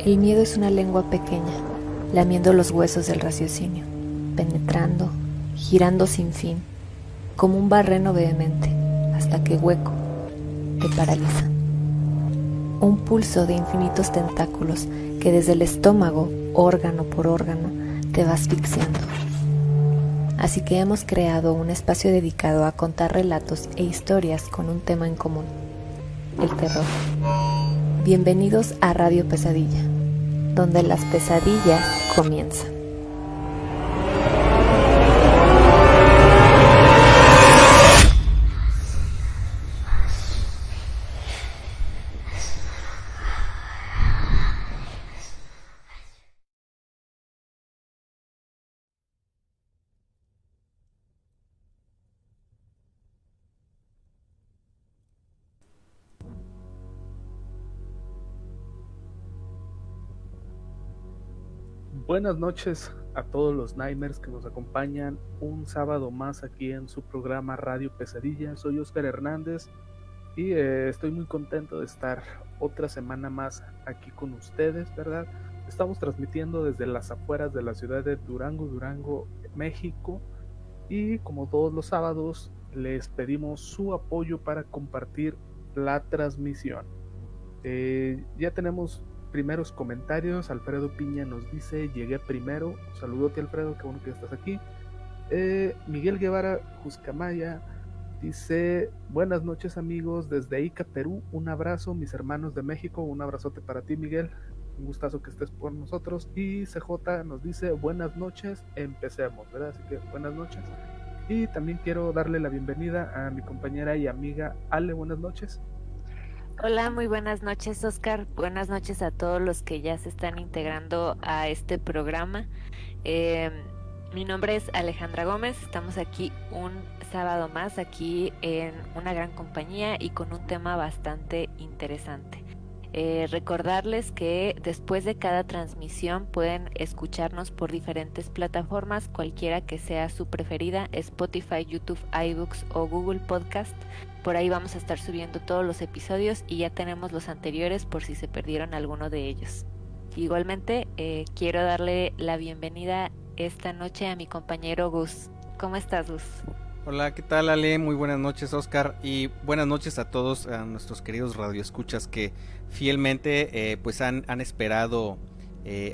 El miedo es una lengua pequeña, lamiendo los huesos del raciocinio, penetrando, girando sin fin, como un barreno vehemente, hasta que hueco, te paraliza. Un pulso de infinitos tentáculos que desde el estómago, órgano por órgano, te va asfixiando. Así que hemos creado un espacio dedicado a contar relatos e historias con un tema en común, el terror. Bienvenidos a Radio Pesadilla, donde las pesadillas comienzan. Buenas noches a todos los Nightmares que nos acompañan un sábado más aquí en su programa Radio Pesadilla. Soy Oscar Hernández y estoy muy contento de estar otra semana más aquí con ustedes, ¿verdad? Estamos transmitiendo desde las afueras de la ciudad de Durango, México, y como todos los sábados les pedimos su apoyo para compartir la transmisión. Ya tenemos primeros comentarios. Alfredo Piña nos dice: llegué primero. Saludote, Alfredo, qué bueno que estás aquí. Miguel Guevara Juscamaya dice: buenas noches, amigos, desde Ica, Perú. Un abrazo, mis hermanos de México. Un abrazote para ti, Miguel. Un gustazo que estés por nosotros. Y CJ nos dice: buenas noches, empecemos, ¿verdad? Así que buenas noches. Y también quiero darle la bienvenida a mi compañera y amiga Ale. Buenas noches. Hola, muy buenas noches, Oscar. Buenas noches a todos los que ya se están integrando a este programa. Eh, Mi nombre es Alejandra Gómez. Estamos aquí un sábado más, aquí en una gran compañía y con un tema bastante interesante. Recordarles que después de cada transmisión pueden escucharnos por diferentes plataformas, cualquiera que sea su preferida: Spotify, YouTube, iBooks o Google Podcast. Por ahí vamos a estar subiendo todos los episodios y ya tenemos los anteriores por si se perdieron alguno de ellos. Igualmente, quiero darle la bienvenida esta noche a mi compañero Gus. ¿Cómo estás, Gus? Hola, ¿qué tal, Ale? Muy buenas noches, Oscar, y buenas noches a todos, a nuestros queridos radioescuchas que fielmente pues han esperado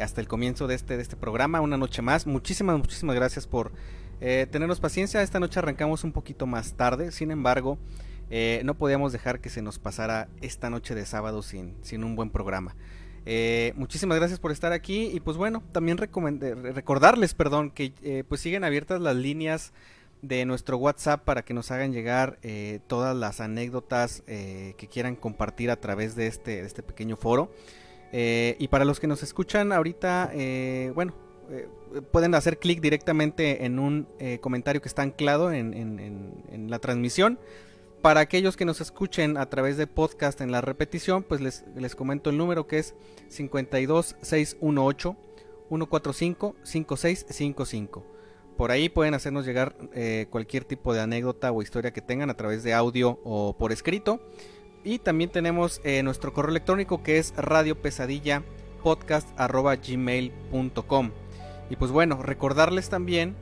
hasta el comienzo de este programa, una noche más. Muchísimas gracias por tenernos paciencia. Esta noche arrancamos un poquito más tarde, sin embargo, no podíamos dejar que se nos pasara esta noche de sábado sin un buen programa. Muchísimas gracias por estar aquí y pues bueno, también recordarles, que pues siguen abiertas las líneas de nuestro WhatsApp para que nos hagan llegar todas las anécdotas que quieran compartir a través de este pequeño foro. Y para los que nos escuchan ahorita, pueden hacer clic directamente en un comentario que está anclado en la transmisión. Para aquellos que nos escuchen a través de podcast en la repetición, pues les comento el número, que es 52618 145 5655. Por ahí pueden hacernos llegar cualquier tipo de anécdota o historia que tengan a través de audio o por escrito. Y también tenemos nuestro correo electrónico, que es radiopesadillapodcast@gmail.com. Y pues bueno, recordarles también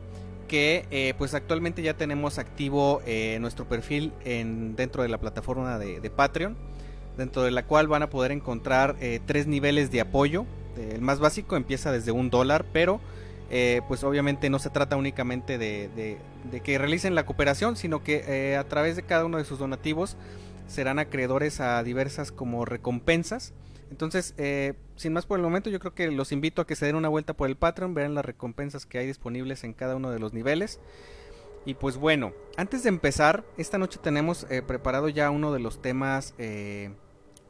que pues actualmente ya tenemos activo nuestro perfil dentro de la plataforma de Patreon, dentro de la cual van a poder encontrar 3 niveles de apoyo. El más básico empieza desde $1, pero pues obviamente no se trata únicamente de que realicen la cooperación, sino que a través de cada uno de sus donativos serán acreedores a diversas como recompensas. Entonces, sin más por el momento, yo creo que los invito a que se den una vuelta por el Patreon, vean las recompensas que hay disponibles en cada uno de los niveles. Y pues bueno, antes de empezar, esta noche tenemos preparado ya uno de los temas,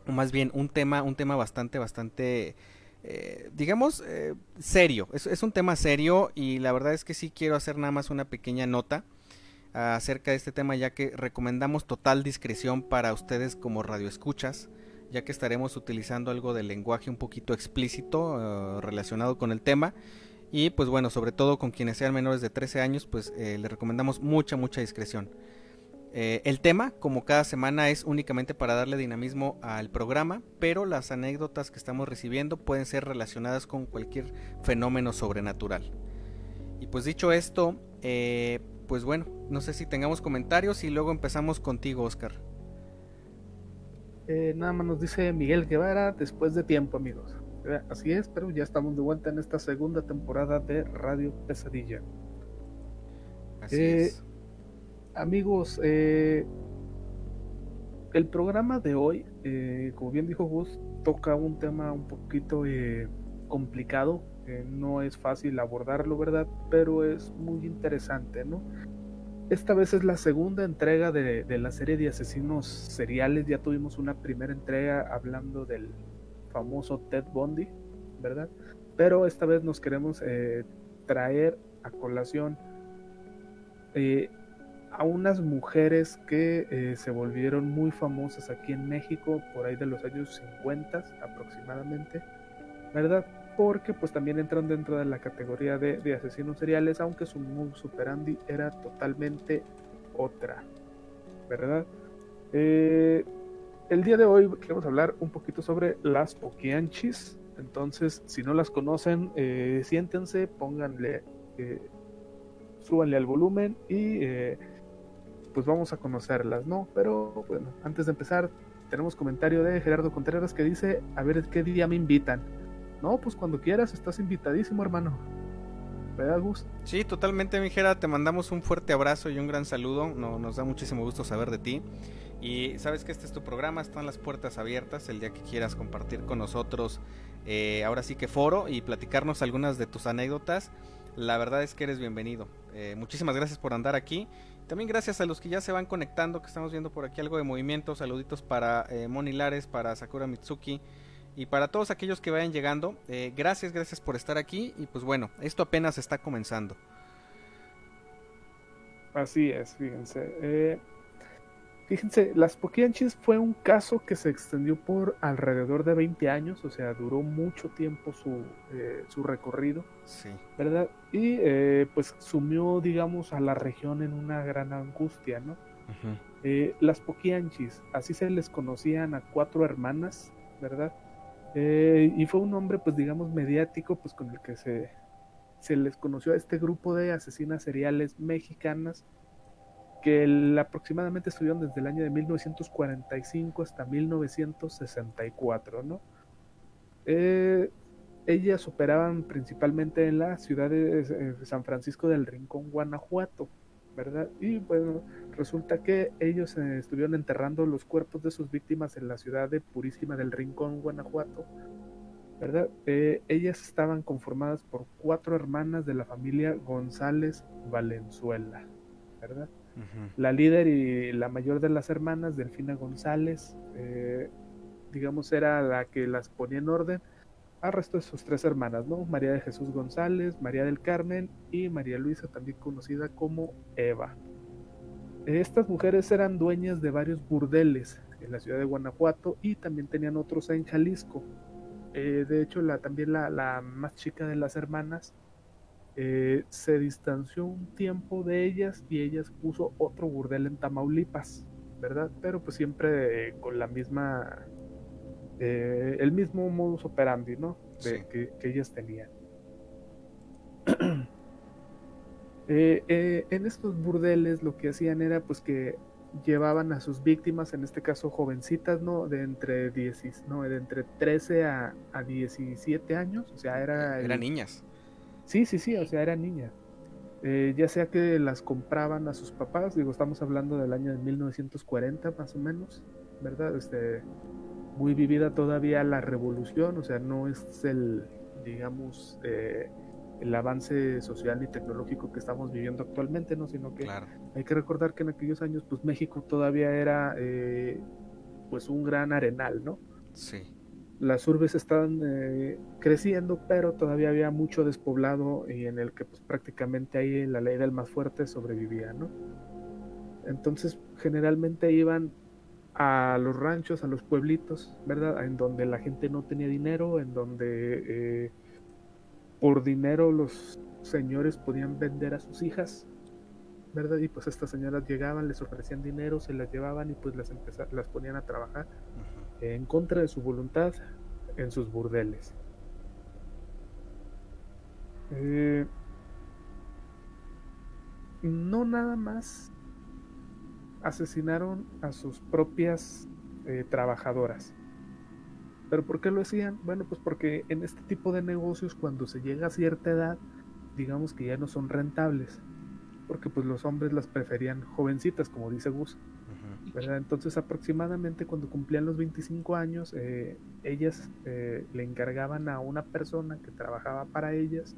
o más bien un tema bastante digamos serio. Es un tema serio y la verdad es que sí quiero hacer nada más una pequeña nota acerca de este tema, ya que recomendamos total discreción para ustedes como radioescuchas, ya que estaremos utilizando algo de lenguaje un poquito explícito relacionado con el tema. Y pues bueno, sobre todo con quienes sean menores de 13 años, pues les recomendamos mucha discreción. El tema, como cada semana, es únicamente para darle dinamismo al programa, pero las anécdotas que estamos recibiendo pueden ser relacionadas con cualquier fenómeno sobrenatural. Y pues dicho esto, pues bueno, no sé si tengamos comentarios y luego empezamos contigo, Oscar. Nada más nos dice Miguel Guevara, después de tiempo, amigos. Así es, pero ya estamos de vuelta en esta segunda temporada de Radio Pesadilla. Así es. Amigos, el programa de hoy, como bien dijo Gus, toca un tema un poquito complicado. No es fácil abordarlo, ¿verdad? Pero es muy interesante, ¿no? Esta vez es la segunda entrega de la serie de asesinos seriales. Ya tuvimos una primera entrega hablando del famoso Ted Bundy, ¿verdad? Pero esta vez nos queremos traer a colación a unas mujeres que se volvieron muy famosas aquí en México por ahí de los años 50 aproximadamente, ¿verdad? Porque pues también entran dentro de la categoría de asesinos seriales, aunque su modus operandi era totalmente otra, ¿verdad? El día de hoy queremos hablar un poquito sobre las Poquianchis. Entonces, si no las conocen, siéntense, pónganle, súbanle al volumen y pues vamos a conocerlas, ¿no? Pero bueno, antes de empezar, tenemos comentario de Gerardo Contreras que dice, a ver qué día me invitan. No, pues cuando quieras, estás invitadísimo, hermano. ¿Verdad, Gus? Sí, totalmente, mi Gera, te mandamos un fuerte abrazo y un gran saludo. Nos da muchísimo gusto saber de ti. Y sabes que este es tu programa, están las puertas abiertas el día que quieras compartir con nosotros, ahora sí que foro, y platicarnos algunas de tus anécdotas. La verdad es que eres bienvenido. Muchísimas gracias por andar aquí. También gracias a los que ya se van conectando, que estamos viendo por aquí algo de movimiento. Saluditos para Moni Lares, para Sakura Mitsuki y para todos aquellos que vayan llegando. Gracias por estar aquí. Y pues bueno, esto apenas está comenzando. Así es, fíjense. Fíjense, las Poquianchis fue un caso que se extendió por alrededor de 20 años, o sea, duró mucho tiempo su recorrido, sí, ¿verdad? Y pues sumió, digamos, a la región en una gran angustia, ¿no? Las Poquianchis, así se les conocían a 4 hermanas, ¿verdad? Y fue un nombre, pues digamos, mediático, pues con el que se les conoció a este grupo de asesinas seriales mexicanas, que aproximadamente estuvieron desde el año de 1945 hasta 1964, ¿no? Ellas operaban principalmente en la ciudad de San Francisco del Rincón, Guanajuato, ¿verdad? Y bueno, resulta que ellos estuvieron enterrando los cuerpos de sus víctimas en la ciudad de Purísima del Rincón, Guanajuato, ¿verdad? Ellas estaban conformadas por 4 hermanas de la familia González Valenzuela, ¿verdad? La líder y la mayor de las hermanas, Delfina González, digamos, era la que las ponía en orden al resto de sus 3 hermanas, ¿no? María de Jesús González, María del Carmen y María Luisa, también conocida como Eva. Estas mujeres eran dueñas de varios burdeles en la ciudad de Guanajuato y también tenían otros en Jalisco. De hecho, también la más chica de las hermanas se distanció un tiempo de ellas y ellas puso otro burdel en Tamaulipas, ¿verdad? Pero pues siempre con la misma, el mismo modus operandi, ¿no? Sí. Que ellas tenían. En estos burdeles lo que hacían era pues que llevaban a sus víctimas, en este caso jovencitas, ¿no? De entre 13 a 17 años, o sea, eran niñas. Sí, o sea, eran niñas. Ya sea que las compraban a sus papás, digo, estamos hablando del año de 1940 más o menos, ¿verdad? Muy vivida todavía la revolución, o sea, no es digamos, el avance social y tecnológico que estamos viviendo actualmente, ¿no? Sino que claro, hay que recordar que en aquellos años, pues México todavía era, pues un gran arenal, ¿no? sí. Las urbes estaban creciendo, pero todavía había mucho despoblado y en el que pues prácticamente ahí la ley del más fuerte sobrevivía, ¿no? Entonces generalmente iban a los ranchos, a los pueblitos, ¿verdad? En donde la gente no tenía dinero, en donde por dinero los señores podían vender a sus hijas, ¿verdad? Y pues estas señoras llegaban, les ofrecían dinero, se las llevaban y pues las ponían a trabajar en contra de su voluntad en sus burdeles. No nada más asesinaron a sus propias trabajadoras. ¿Pero por qué lo hacían? Bueno, pues porque en este tipo de negocios, cuando se llega a cierta edad, digamos que ya no son rentables, porque pues los hombres las preferían jovencitas, como dice Gus, ¿verdad? Entonces aproximadamente cuando cumplían los 25 años, ellas le encargaban a una persona que trabajaba para ellas,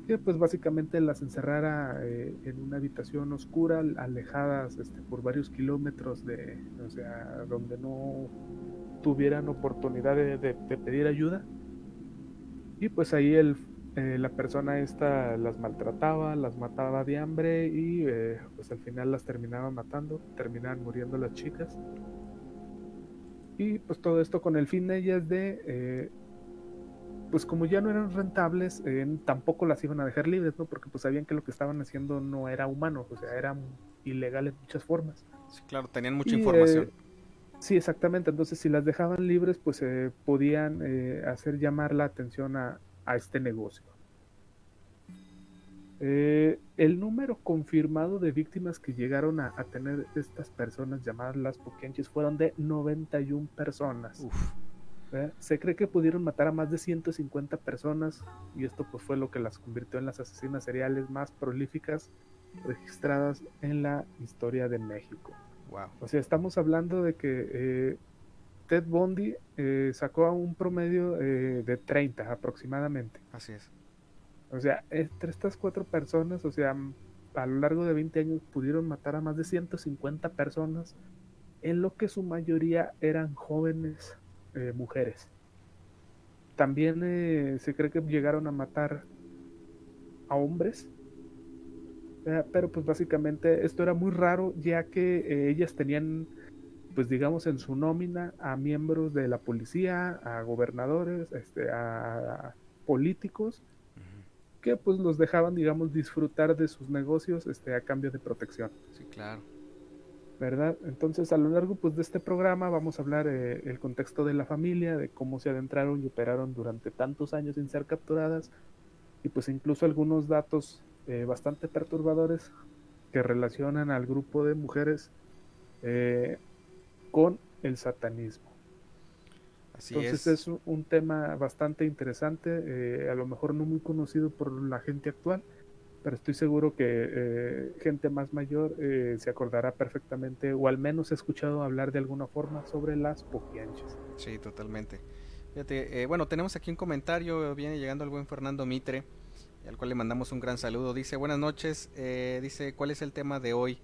que pues básicamente las encerrara en una habitación oscura, alejadas por varios kilómetros o sea, donde no tuvieran oportunidad de pedir ayuda. Y pues ahí la persona esta las maltrataba, las mataba de hambre y pues al final las terminaba matando, terminaban muriendo las chicas. Y pues todo esto con el fin de ellas pues como ya no eran rentables, tampoco las iban a dejar libres, ¿no? Porque pues sabían que lo que estaban haciendo no era humano, o sea, era ilegal en muchas formas. Sí, claro, tenían mucha información. Sí, exactamente. Entonces, si las dejaban libres, pues podían hacer llamar la atención a este negocio. El número confirmado de víctimas que llegaron a tener estas personas llamadas las Poquianchis fueron de 91 personas. Se cree que pudieron matar a más de 150 personas y esto pues fue lo que las convirtió en las asesinas seriales más prolíficas registradas en la historia de México. Wow. O sea, estamos hablando de que Ted Bundy sacó a un promedio de 30 aproximadamente. Así es. O sea, entre estas 4 personas, o sea, a lo largo de 20 años pudieron matar a más de 150 personas, en lo que su mayoría eran jóvenes mujeres. También se cree que llegaron a matar a hombres, pero pues básicamente esto era muy raro, ya que ellas tenían, pues digamos, en su nómina a miembros de la policía, a gobernadores, a políticos, que pues los dejaban, digamos, disfrutar de sus negocios a cambio de protección. Sí, claro. ¿Verdad? Entonces, a lo largo pues de este programa vamos a hablar el contexto de la familia, de cómo se adentraron y operaron durante tantos años sin ser capturadas, y pues incluso algunos datos bastante perturbadores que relacionan al grupo de mujeres con el satanismo. Así Entonces es un tema bastante interesante, a lo mejor no muy conocido por la gente actual, pero estoy seguro que gente más mayor se acordará perfectamente, o al menos ha escuchado hablar de alguna forma sobre las Poquianchis. Sí, totalmente. Fíjate, bueno, tenemos aquí un comentario, viene llegando el buen Fernando Mitre, al cual le mandamos un gran saludo. Dice, buenas noches, dice, ¿cuál es el tema de hoy?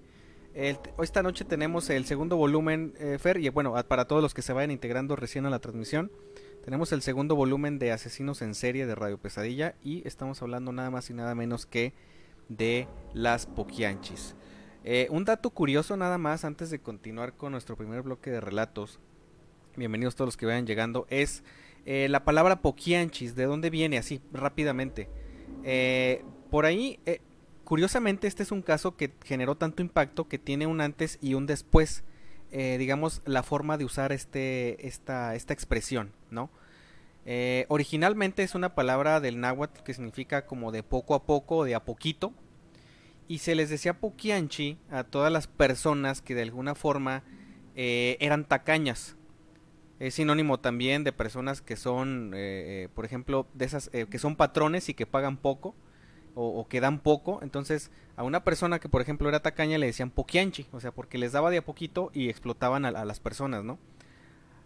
Esta noche tenemos el segundo volumen, Fer, y bueno, para todos los que se vayan integrando recién a la transmisión, tenemos el segundo volumen de Asesinos en Serie de Radio Pesadilla y estamos hablando nada más y nada menos que de las Poquianchis. Un dato curioso nada más antes de continuar con nuestro primer bloque de relatos, bienvenidos todos los que vayan llegando, es la palabra Poquianchis, ¿de dónde viene? Así rápidamente. Por ahí... curiosamente este es un caso que generó tanto impacto que tiene un antes y un después, digamos la forma de usar esta expresión, ¿no? Originalmente es una palabra del náhuatl que significa como de poco a poco, de a poquito, y se les decía poquianchi a todas las personas que de alguna forma eran tacañas. Es sinónimo también de personas que son, por ejemplo, de esas que son patrones y que pagan poco. O que dan poco. Entonces a una persona que por ejemplo era tacaña le decían poquianchi, o sea, porque les daba de a poquito y explotaban a las personas, ¿no?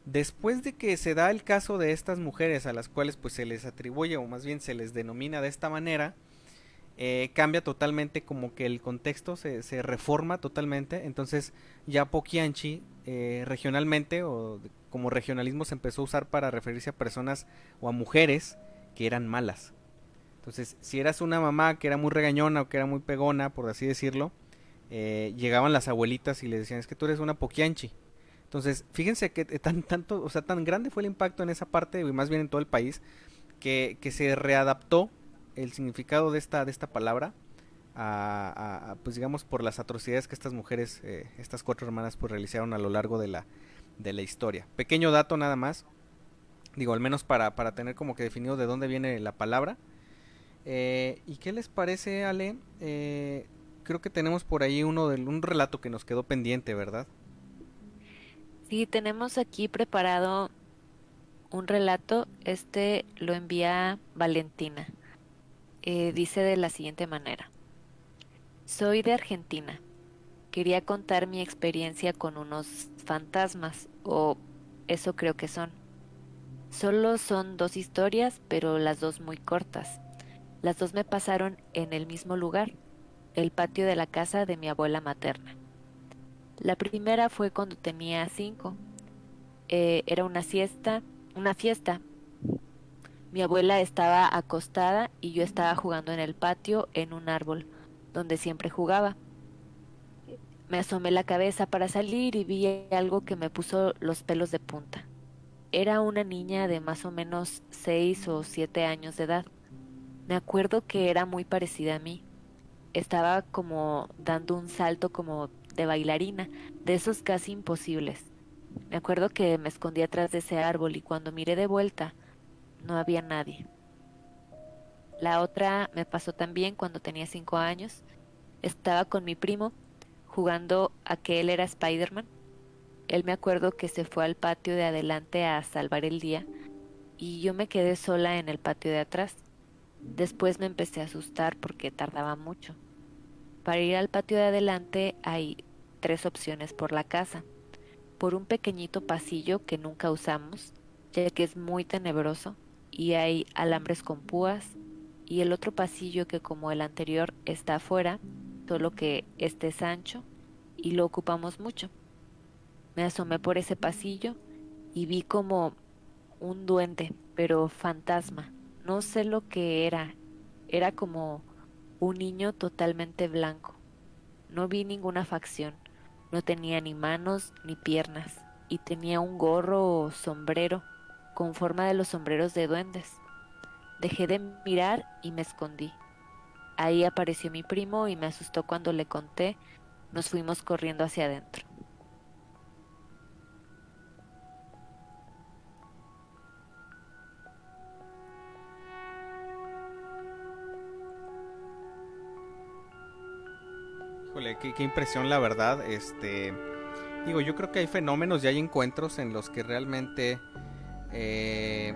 Después de que se da el caso de estas mujeres a las cuales pues se les atribuye o más bien se les denomina de esta manera, cambia totalmente, como que el contexto se reforma totalmente. Entonces ya poquianchi regionalmente o como regionalismo se empezó a usar para referirse a personas o a mujeres que eran malas. Entonces, si eras una mamá que era muy regañona o que era muy pegona, por así decirlo, llegaban las abuelitas y le decían, es que tú eres una poquianchi. Entonces, fíjense que tan grande fue el impacto en esa parte, y más bien en todo el país, que se readaptó el significado de esta palabra pues digamos, por las atrocidades que estas mujeres, estas 4 hermanas, pues realizaron a lo largo de la historia. Pequeño dato nada más, digo, al menos para tener como que definido de dónde viene la palabra. ¿Y qué les parece, Ale? Creo que tenemos por ahí un relato que nos quedó pendiente, ¿verdad? Sí, tenemos aquí preparado un relato. Este lo envía Valentina. Dice de la siguiente manera. Soy de Argentina. Quería contar mi experiencia con unos fantasmas, o eso creo que son. Solo son 2 historias, pero las 2 muy cortas. Las 2 me pasaron en el mismo lugar, el patio de la casa de mi abuela materna. La primera fue cuando tenía 5. Era una fiesta. Mi abuela estaba acostada y yo estaba jugando en el patio en un árbol, donde siempre jugaba. Me asomé la cabeza para salir y vi algo que me puso los pelos de punta. Era una niña de más o menos 6 o 7 años de edad. Me acuerdo que era muy parecida a mí. Estaba como dando un salto como de bailarina, de esos casi imposibles. Me acuerdo que me escondí atrás de ese árbol y cuando miré de vuelta, no había nadie. La otra me pasó también cuando tenía 5 años. Estaba con mi primo jugando a que él era Spider-Man. Él me acuerdo que se fue al patio de adelante a salvar el día y yo me quedé sola en el patio de atrás. Después me empecé a asustar porque tardaba mucho. Para ir al patio de adelante hay 3 opciones por la casa. Por un pequeñito pasillo que nunca usamos, ya que es muy tenebroso, y hay alambres con púas, y el otro pasillo que como el anterior está afuera, solo que este es ancho y lo ocupamos mucho. Me asomé por ese pasillo y vi como un duende, pero fantasma. No sé lo que era. Era como un niño totalmente blanco. No vi ninguna facción. No tenía ni manos ni piernas. Y tenía un gorro o sombrero con forma de los sombreros de duendes. Dejé de mirar y me escondí. Ahí apareció mi primo y me asustó cuando le conté. Nos fuimos corriendo hacia adentro. Híjole, qué impresión la verdad. Digo, yo creo que hay fenómenos y hay encuentros en los que realmente eh,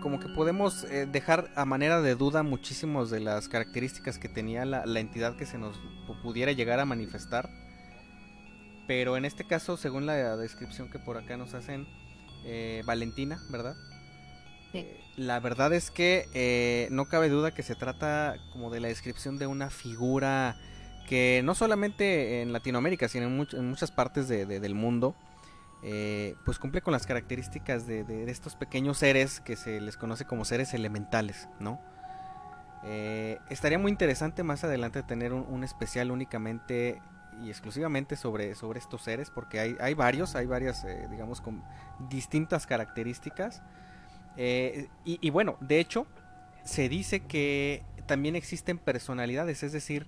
como que podemos dejar a manera de duda muchísimos de las características que tenía la entidad que se nos pudiera llegar a manifestar. Pero en este caso, según la descripción que por acá nos hacen, Valentina, ¿verdad? Sí. La verdad es que no cabe duda que se trata como de la descripción de una figura que no solamente en Latinoamérica, sino en muchas partes del mundo, pues cumple con las características de estos pequeños seres que se les conoce como seres elementales, ¿no? Estaría muy interesante más adelante tener un especial únicamente y exclusivamente sobre estos seres, porque hay varias, digamos, con distintas características. Y bueno, de hecho, se dice que también existen personalidades, es decir,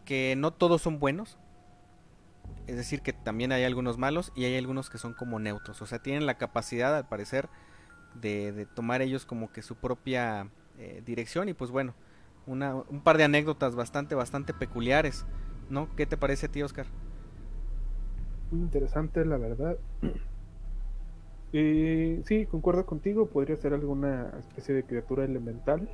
que no todos son buenos, es decir, que también hay algunos malos y hay algunos que son como neutros, o sea, tienen la capacidad, al parecer, de tomar ellos como que su propia dirección. Y pues bueno, un par de anécdotas bastante peculiares, ¿no? ¿Qué te parece a ti, Oscar? Muy interesante, la verdad. Sí, concuerdo contigo, podría ser alguna especie de criatura elemental,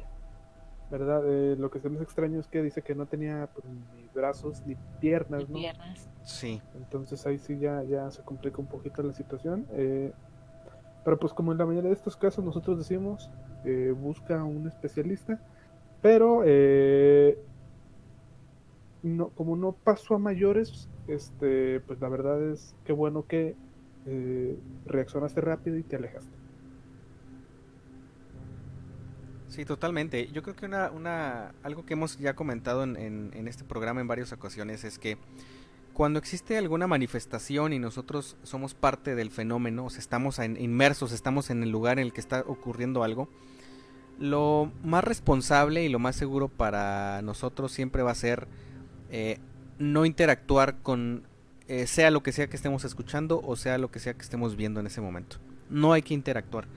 ¿verdad? Lo que se me hace extraño es que dice que no tenía pues, ni brazos ni piernas, ¿no? Piernas. Sí. Entonces ahí sí ya se complica un poquito la situación. Pero pues como en la mayoría de estos casos nosotros decimos, busca un especialista, pero no, como no pasó a mayores, pues la verdad es que bueno que reaccionaste rápido y te alejaste. Sí, totalmente. Yo creo que algo que hemos ya comentado en este programa en varias ocasiones es que cuando existe alguna manifestación y nosotros somos parte del fenómeno, o sea, estamos inmersos, estamos en el lugar en el que está ocurriendo algo, lo más responsable y lo más seguro para nosotros siempre va a ser no interactuar con sea lo que sea que estemos escuchando o sea lo que sea que estemos viendo en ese momento. No hay que interactuar.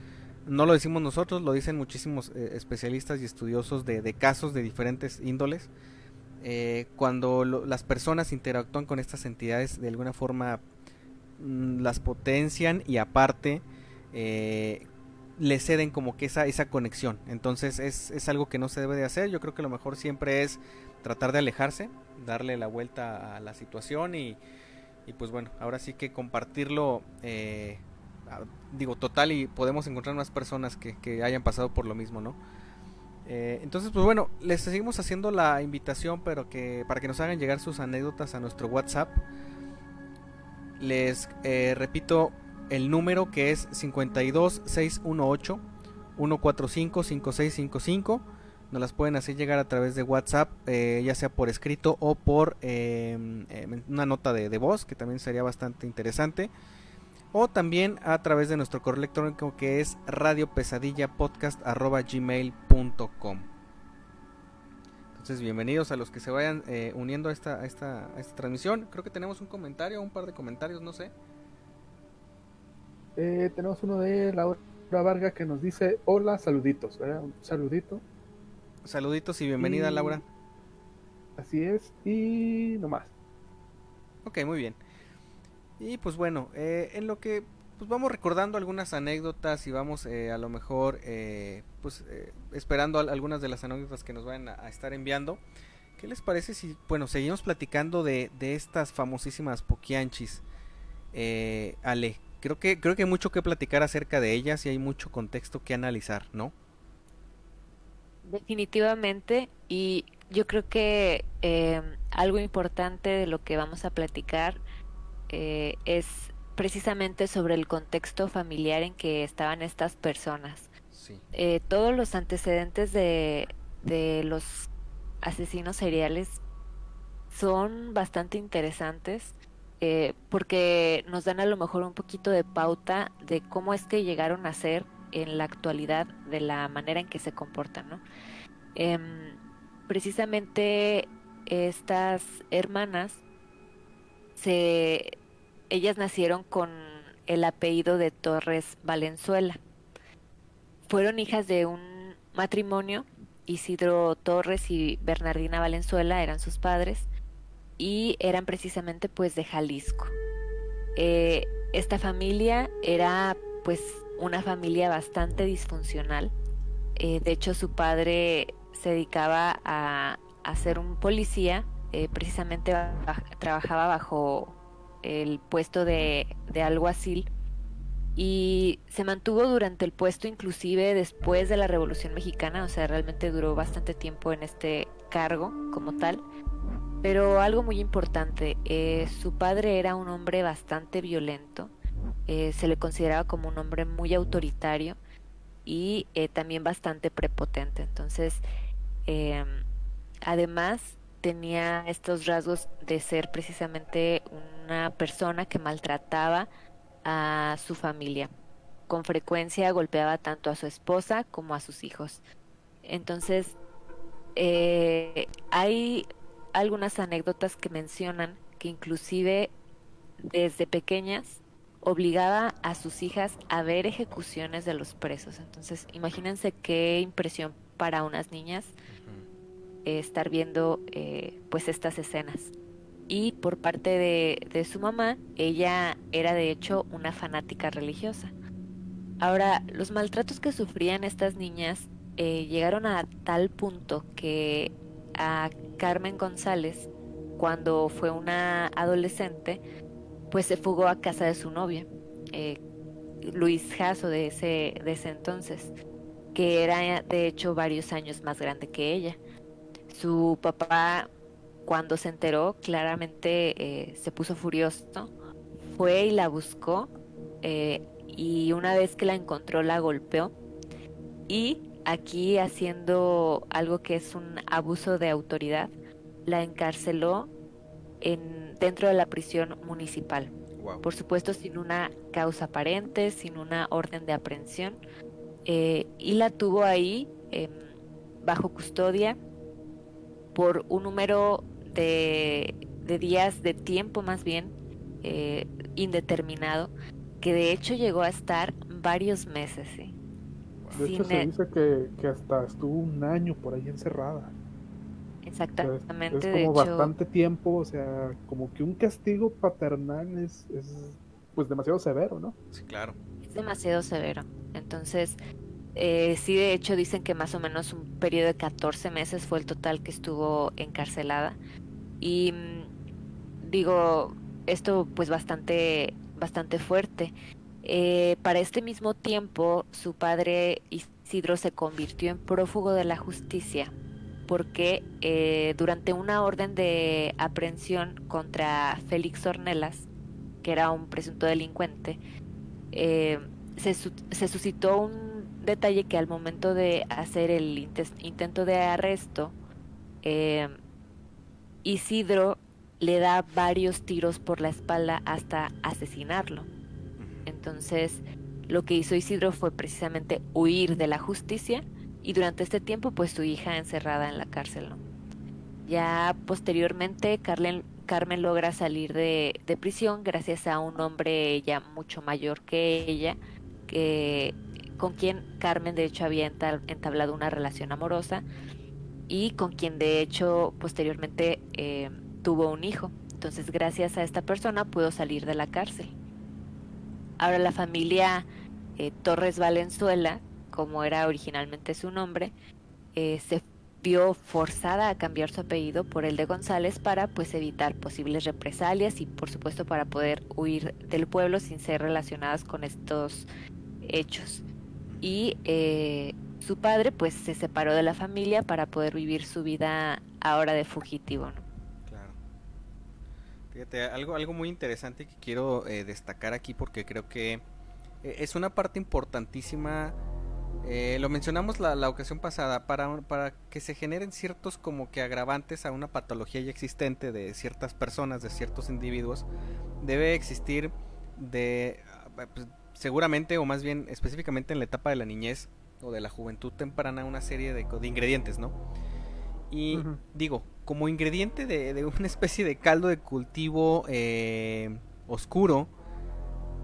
No lo decimos nosotros, lo dicen muchísimos especialistas y estudiosos de casos de diferentes índoles. Cuando las personas interactúan con estas entidades, de alguna forma las potencian y aparte le ceden como que esa conexión. Entonces es algo que no se debe de hacer. Yo creo que lo mejor siempre es tratar de alejarse, darle la vuelta a la situación y pues bueno, ahora sí que compartirlo, digo, total, y podemos encontrar más personas que hayan pasado por lo mismo, ¿no? Entonces, pues bueno, les seguimos haciendo la invitación, pero para que nos hagan llegar sus anécdotas a nuestro WhatsApp. Les repito el número, que es 52 618 145 5655. Nos las pueden hacer llegar a través de WhatsApp, ya sea por escrito o por una nota de voz, que también sería bastante interesante. O también a través de nuestro correo electrónico, que es radiopesadillapodcast@gmail.com. Entonces, bienvenidos a los que se vayan uniendo a esta transmisión. Creo que tenemos un par de comentarios, no sé. Tenemos uno de Laura Varga que nos dice: hola, saluditos, ¿verdad? Un saludito. Saluditos y bienvenida, Laura. Así es, y no más. Ok, muy bien. Y pues bueno, en lo que pues vamos recordando algunas anécdotas y vamos a lo mejor esperando algunas de las anécdotas que nos vayan a estar enviando. ¿Qué les parece si, bueno, seguimos platicando de estas famosísimas poquianchis? Ale, creo que hay mucho que platicar acerca de ellas y hay mucho contexto que analizar, ¿no? Definitivamente, y yo creo que algo importante de lo que vamos a platicar es precisamente sobre el contexto familiar en que estaban estas personas. Sí. Todos los antecedentes de los asesinos seriales son bastante interesantes, porque nos dan a lo mejor un poquito de pauta de cómo es que llegaron a ser en la actualidad, de la manera en que se comportan, ¿no? Precisamente estas hermanas, ellas nacieron con el apellido de Torres Valenzuela. Fueron hijas de un matrimonio. Isidro Torres y Bernardina Valenzuela eran sus padres y eran precisamente pues de Jalisco. Esta familia era pues una familia bastante disfuncional. De hecho, su padre se dedicaba a ser un policía, precisamente trabajaba bajo el puesto de alguacil y se mantuvo durante el puesto inclusive después de la Revolución Mexicana, o sea, realmente duró bastante tiempo en este cargo como tal. Pero algo muy importante, su padre era un hombre bastante violento, se le consideraba como un hombre muy autoritario y también bastante prepotente. Entonces, eh, además tenía estos rasgos de ser precisamente una persona que maltrataba a su familia. Con frecuencia golpeaba tanto a su esposa como a sus hijos. Entonces, hay algunas anécdotas que mencionan que inclusive desde pequeñas obligaba a sus hijas a ver ejecuciones de los presos. Entonces, imagínense qué impresión para unas niñas estar viendo pues estas escenas. Y por parte de su mamá, ella era de hecho una fanática religiosa. Ahora, los maltratos que sufrían estas niñas llegaron a tal punto que a Carmen González, cuando fue una adolescente, pues se fugó a casa de su novia, Luis Jasso de ese entonces, que era de hecho varios años más grande que ella. Su papá, cuando se enteró, claramente se puso furioso, fue y la buscó, y una vez que la encontró la golpeó, y aquí haciendo algo que es un abuso de autoridad, la encarceló dentro de la prisión municipal. Wow. Por supuesto, sin una causa aparente, sin una orden de aprehensión, y la tuvo ahí em, bajo custodia por un número de días, de tiempo más bien, indeterminado, que de hecho llegó a estar varios meses, ¿sí? De hecho, Sin, se dice que hasta estuvo un año por ahí encerrada. O sea, es exactamente, de como hecho, bastante tiempo, o sea, como que un castigo paternal es pues demasiado severo, ¿no? Sí, claro. es demasiado severo. Entonces, sí, de hecho, dicen que más o menos un periodo de 14 meses fue el total que estuvo encarcelada. Y digo, esto pues bastante fuerte. Para este mismo tiempo, su padre Isidro se convirtió en prófugo de la justicia porque durante una orden de aprehensión contra Félix Ornelas, que era un presunto delincuente, eh, se suscitó un detalle que al momento de hacer el intento de arresto, eh, Isidro le da varios tiros por la espalda hasta asesinarlo. Entonces, lo que hizo Isidro fue precisamente huir de la justicia y durante este tiempo, pues su hija encerrada en la cárcel, ¿no? Ya posteriormente, Carmen logra salir de prisión gracias a un hombre ya mucho mayor que ella, que, con quien Carmen de hecho había entablado una relación amorosa y con quien de hecho posteriormente tuvo un hijo. Entonces, gracias a esta persona pudo salir de la cárcel. Ahora la familia Torres Valenzuela, como era originalmente su nombre, se vio forzada a cambiar su apellido por el de González para pues evitar posibles represalias y por supuesto para poder huir del pueblo sin ser relacionadas con estos hechos. Y su padre pues se separó de la familia para poder vivir su vida ahora de fugitivo, ¿no? Claro. Fíjate, algo muy interesante que quiero destacar aquí porque creo que es una parte importantísima. Lo mencionamos la ocasión pasada, para que se generen ciertos como que agravantes a una patología ya existente de ciertas personas, de ciertos individuos, debe existir de, pues, seguramente o más bien específicamente en la etapa de la niñez o de la juventud temprana una serie de ingredientes, ¿no? Y Ujú. digo, como ingrediente de una especie de caldo de cultivo oscuro,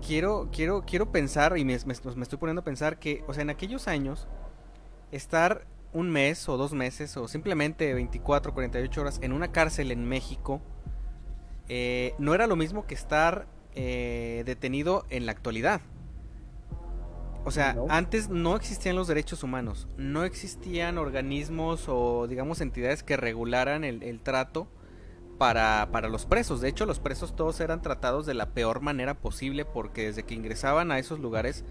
quiero pensar, y me estoy poniendo a pensar que, o sea, en aquellos años, estar un mes o 2 meses o simplemente 24, 48 horas en una cárcel en México, no era lo mismo que estar detenido en la actualidad. O sea, No, antes no existían los derechos humanos, no existían organismos o digamos entidades que regularan el trato para los presos. De hecho, los presos todos eran tratados de la peor manera posible porque desde que ingresaban a esos lugares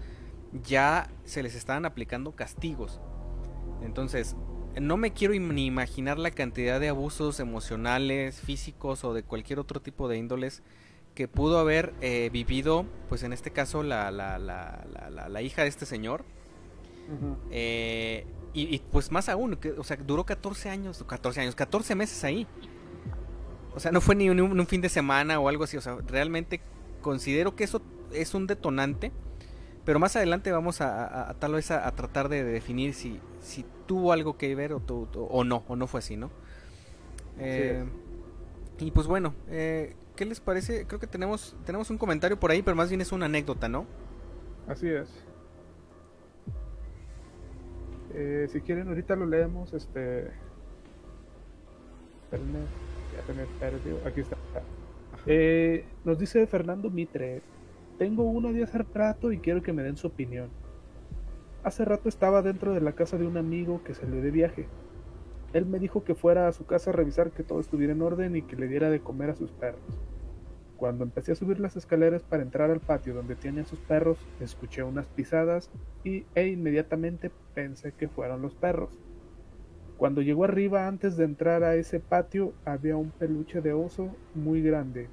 ya se les estaban aplicando castigos. Entonces, no me quiero ni imaginar la cantidad de abusos emocionales, físicos o de cualquier otro tipo de índoles que pudo haber vivido, pues en este caso, la hija de este señor. ujú. Pues más aún, o sea, duró 14 meses ahí. O sea, no fue ni un fin de semana o algo así. O sea, realmente considero que eso es un detonante. Pero más adelante vamos a tal vez a tratar de definir si tuvo algo que ver o no fue así, ¿no? Así es, Eh, y pues bueno, ¿qué les parece? Creo que tenemos un comentario por ahí, pero más bien es una anécdota, ¿no? así es. Si quieren, ahorita lo leemos, espérenme, ya se me perdió, aquí está. Nos dice Fernando Mitre, tengo uno de hace rato y quiero que me den su opinión. Hace rato estaba dentro de la casa de un amigo que salió de viaje. Él me dijo que fuera a su casa a revisar que todo estuviera en orden y que le diera de comer a sus perros. Cuando empecé a subir las escaleras para entrar al patio donde tiene a sus perros, escuché unas pisadas e inmediatamente pensé que fueron los perros. Cuando llegó arriba antes de entrar a ese patio había un peluche de oso muy grande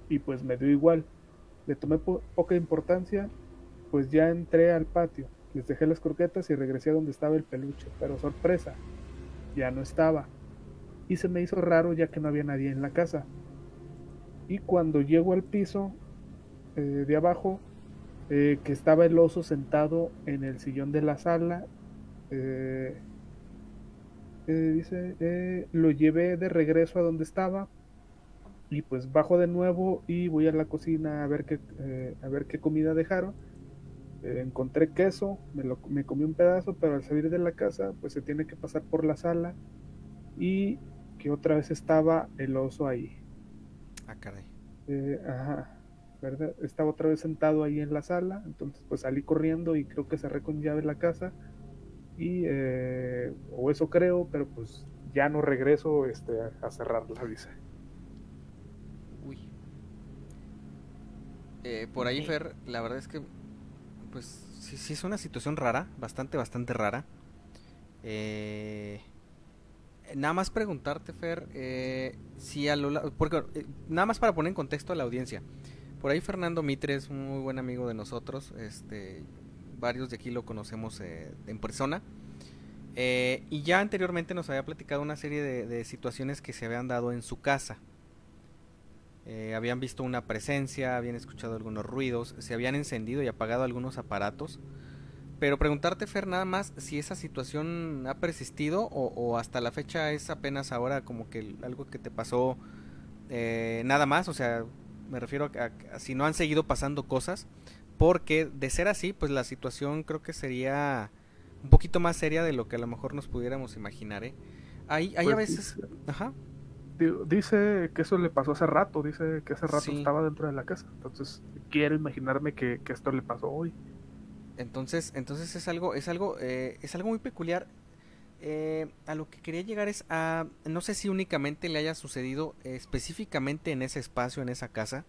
y pues me dio igual. Le tomé poca importancia, pues ya entré al patio, les dejé las croquetas y regresé a donde estaba el peluche, pero sorpresa, ya no estaba. Y se me hizo raro ya que no había nadie en la casa. Y cuando llego al piso de abajo, que estaba el oso sentado en el sillón de la sala, eh, Dice, lo llevé de regreso a donde estaba y pues bajo de nuevo y voy a la cocina a ver qué comida dejaron. Encontré queso, me comí un pedazo, pero al salir de la casa pues se tiene que pasar por la sala y que otra vez estaba el oso ahí. Ah, caray. Ajá, ¿verdad? Estaba otra vez sentado ahí en la sala, entonces pues salí corriendo y creo que cerré con llave la casa y, o eso creo, pero pues ya no regreso a cerrarla, dice. Uy. Por ahí, Sí. Fer, la verdad es que, pues, sí, sí es una situación rara, bastante rara. Eh, Nada más preguntarte, Fer, si porque nada más para poner en contexto a la audiencia. Por ahí Fernando Mitre es un muy buen amigo de nosotros, varios de aquí lo conocemos en persona. Y ya anteriormente nos había platicado una serie de situaciones que se habían dado en su casa. Habían visto una presencia, habían escuchado algunos ruidos, se habían encendido y apagado algunos aparatos. Pero preguntarte, Fer, nada más si esa situación ha persistido o hasta la fecha es apenas ahora como que algo que te pasó nada más, o sea, me refiero a si no han seguido pasando cosas, porque de ser así, pues la situación creo que sería un poquito más seria de lo que a lo mejor nos pudiéramos imaginar, ¿eh? Hay a Pues veces, ajá, dice que eso le pasó hace rato, dice que hace rato sí. estaba dentro de la casa, entonces quiero imaginarme que esto le pasó hoy. Entonces es algo muy peculiar. A lo que quería llegar es a, no sé si únicamente le haya sucedido específicamente en ese espacio, en esa casa,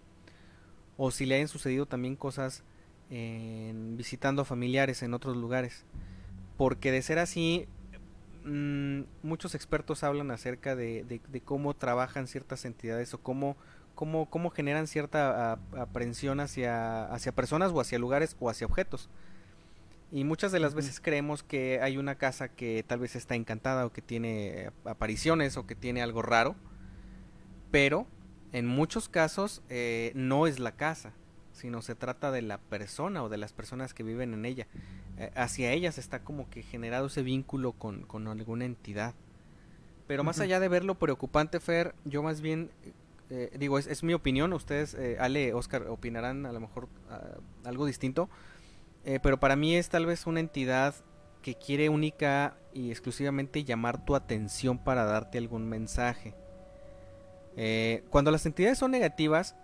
o si le hayan sucedido también cosas visitando a familiares en otros lugares. Porque de ser así, muchos expertos hablan acerca de cómo trabajan ciertas entidades o cómo generan cierta aprehensión hacia personas o hacia lugares o hacia objetos. Y muchas de las Ujú. veces creemos que hay una casa que tal vez está encantada o que tiene apariciones o que tiene algo raro, pero en muchos casos no es la casa, sino se trata de la persona o de las personas que viven en ella. Hacia ellas está como que generado ese vínculo con alguna entidad. Pero más Ujú. allá de ver lo preocupante, Fer, yo más bien digo, es mi opinión, ustedes, Ale, Oscar, opinarán a lo mejor algo distinto, pero para mí es tal vez una entidad que quiere única y exclusivamente llamar tu atención para darte algún mensaje. Cuando las entidades son negativas,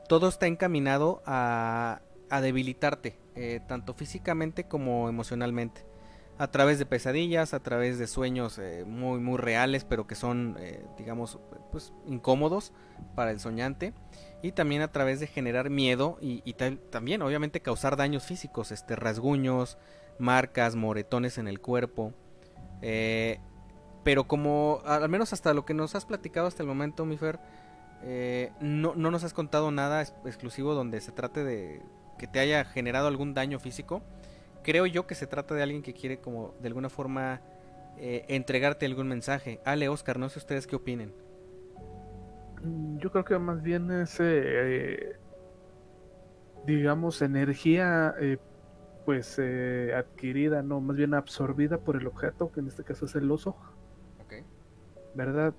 todo está encaminado a debilitarte, tanto físicamente como emocionalmente. A través de pesadillas, a través de sueños muy reales, pero que son, digamos, pues incómodos para el soñante. Y también a través de generar miedo también, obviamente, causar daños físicos, rasguños, marcas, moretones en el cuerpo. Eh, pero como, al menos hasta lo que nos has platicado hasta el momento, mi Fer, no nos has contado nada exclusivo donde se trate de que te haya generado algún daño físico. Creo yo que se trata de alguien que quiere como de alguna forma entregarte algún mensaje. Ale, Oscar, no sé ustedes qué opinen. Yo creo que más bien es, digamos, energía pues adquirida, no, más bien absorbida por el objeto, que en este caso es el oso, Ok. ¿verdad?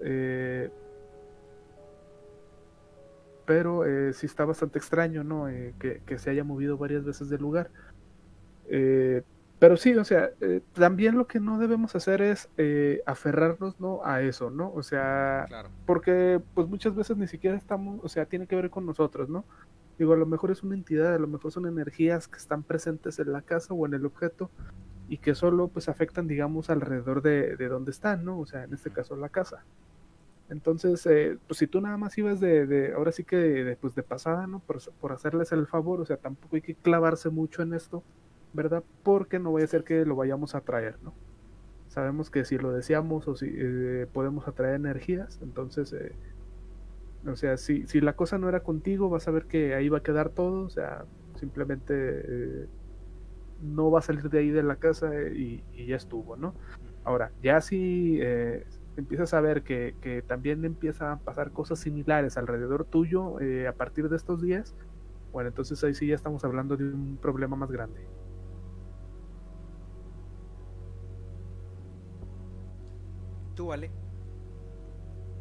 Pero sí está bastante extraño, ¿no? Que se haya movido varias veces del lugar. Eh, pero sí, o sea, también lo que no debemos hacer es aferrarnos, ¿no? A eso, ¿no? O sea, Claro. porque pues muchas veces ni siquiera estamos, o sea, tiene que ver con nosotros, ¿no? Digo, a lo mejor es una entidad, a lo mejor son energías que están presentes en la casa o en el objeto y que solo pues afectan, digamos, alrededor de donde están, ¿no? O sea, en este Ujú. caso la casa. Entonces, pues si tú nada más ibas ahora sí que pues de pasada, ¿no? Por hacerles el favor, o sea, tampoco hay que clavarse mucho en esto, ¿verdad? Porque no vaya a ser que lo vayamos a traer, ¿no? Sabemos que si lo deseamos o si podemos atraer energías, entonces, o sea, si la cosa no era contigo, vas a ver que ahí va a quedar todo, o sea, simplemente no va a salir de ahí de la casa y ya estuvo, ¿no? Ahora, ya si empiezas a ver que también empiezan a pasar cosas similares alrededor tuyo a partir de estos días, bueno, entonces ahí sí ya estamos hablando de un problema más grande. tú, Ale?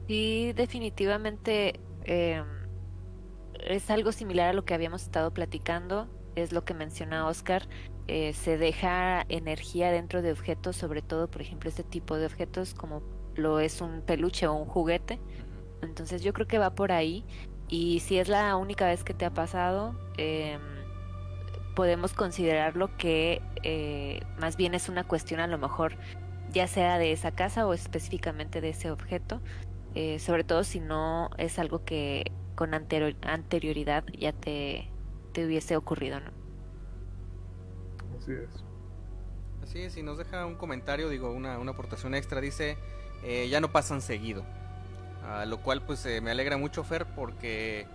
Sí, definitivamente es algo similar a lo que habíamos estado platicando, es lo que menciona Oscar. Se deja energía dentro de objetos, sobre todo, por ejemplo, este tipo de objetos como lo es un peluche o un juguete. Entonces yo creo que va por ahí. Y si es la única vez que te ha pasado, podemos considerarlo que más bien es una cuestión a lo mejor ya sea de esa casa o específicamente de ese objeto, sobre todo si no es algo que con anterioridad ya te hubiese ocurrido, ¿no? Así es. Así es, y nos deja un comentario, digo, una aportación extra, dice, ya no pasan seguido. Lo cual pues me alegra mucho, Fer, porque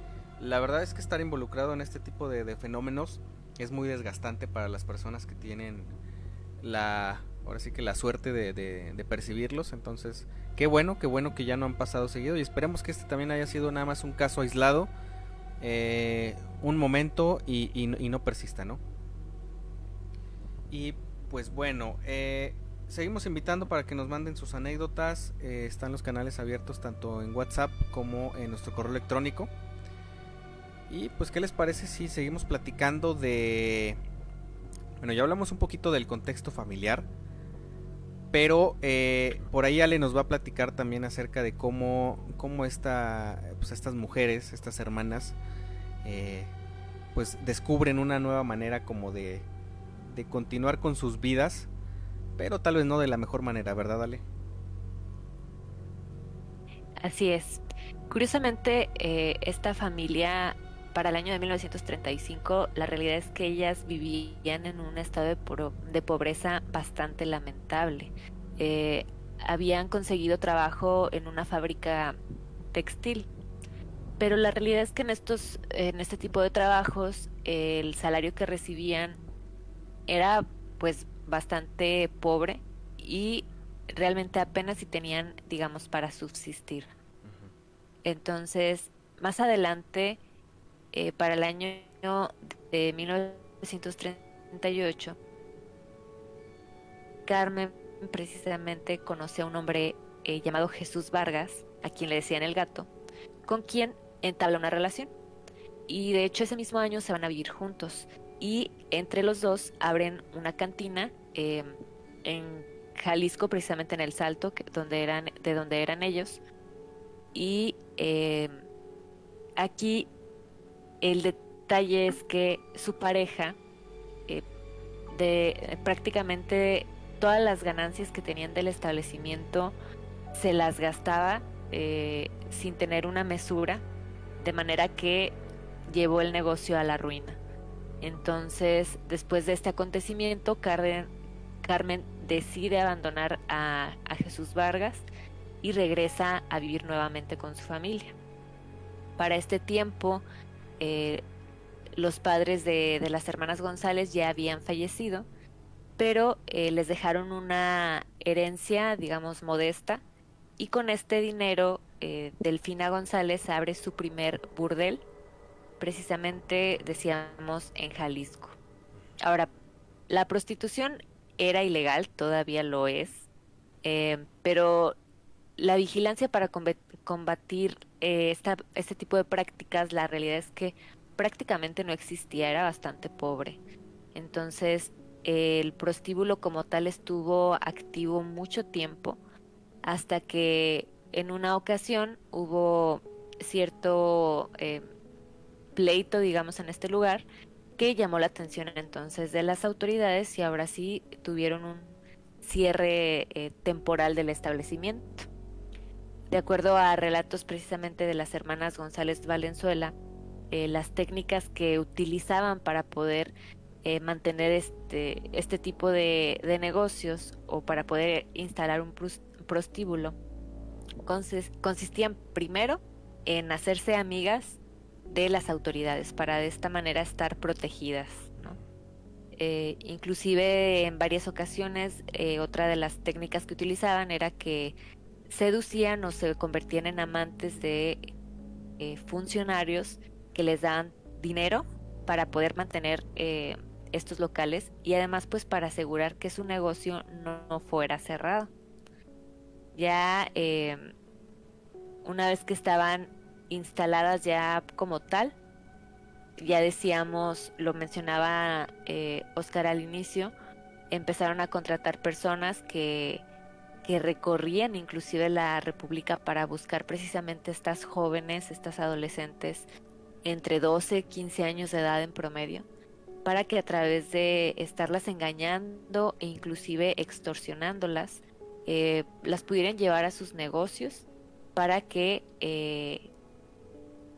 la verdad es que estar involucrado en este tipo de fenómenos es muy desgastante para las personas que tienen ahora sí que la suerte de percibirlos. Entonces, qué bueno que ya no han pasado seguido, y esperemos que este también haya sido nada más un caso aislado, un momento, y no persista, ¿no? Y pues bueno, seguimos invitando para que nos manden sus anécdotas. Están los canales abiertos tanto en WhatsApp como en nuestro correo electrónico. Y pues, ¿qué les parece si seguimos platicando de... Bueno, ya hablamos un poquito del contexto familiar, pero por ahí Ale nos va a platicar también acerca de cómo estas mujeres, estas hermanas, pues descubren una nueva manera como de continuar con sus vidas, pero tal vez no de la mejor manera, ¿verdad, Ale? Así es. Curiosamente, esta familia, para el año de 1935, la realidad es que ellas vivían en un estado de pobreza bastante lamentable. Habían conseguido trabajo en una fábrica textil, pero la realidad es que en este tipo de trabajos, el salario que recibían era pues bastante pobre y realmente apenas si tenían, digamos, para subsistir. Entonces, más adelante, para el año de 1938, Carmen precisamente conoció a un hombre llamado Jesús Vargas, a quien le decían el gato, con quien entabla una relación. Y de hecho ese mismo año se van a vivir juntos. Y entre los dos abren una cantina en Jalisco, precisamente en El Salto, de donde eran ellos. Y aquí el detalle es que su pareja, eh, prácticamente todas las ganancias que tenían del establecimiento, se las gastaba sin tener una mesura, de manera que llevó el negocio a la ruina. Entonces, después de este acontecimiento, Carmen decide abandonar a Jesús Vargas y regresa a vivir nuevamente con su familia. Para este tiempo, los padres de las hermanas González ya habían fallecido, pero les dejaron una herencia, digamos, modesta, y con este dinero, Delfina González abre su primer burdel, precisamente, decíamos, en Jalisco. Ahora, la prostitución era ilegal, todavía lo es, pero la vigilancia para combatir este tipo de prácticas, la realidad es que prácticamente no existía, era bastante pobre. Entonces, el prostíbulo como tal estuvo activo mucho tiempo, hasta que en una ocasión hubo cierto pleito, digamos, en este lugar, que llamó la atención entonces de las autoridades, y ahora sí tuvieron un cierre temporal del establecimiento. De acuerdo a relatos precisamente de las hermanas González Valenzuela, las técnicas que utilizaban para poder mantener este tipo de negocios, o para poder instalar un prostíbulo, consistían primero en hacerse amigas de las autoridades para de esta manera estar protegidas, ¿no? Inclusive en varias ocasiones, otra de las técnicas que utilizaban era que seducían o se convertían en amantes de funcionarios que les daban dinero para poder mantener estos locales, y además pues para asegurar que su negocio no fuera cerrado. Ya una vez que estaban instaladas ya como tal, ya decíamos, lo mencionaba Oscar al inicio, empezaron a contratar personas que recorrían inclusive la República para buscar precisamente estas jóvenes, estas adolescentes entre 12 y 15 años de edad en promedio, para que a través de estarlas engañando e inclusive extorsionándolas, las pudieran llevar a sus negocios para que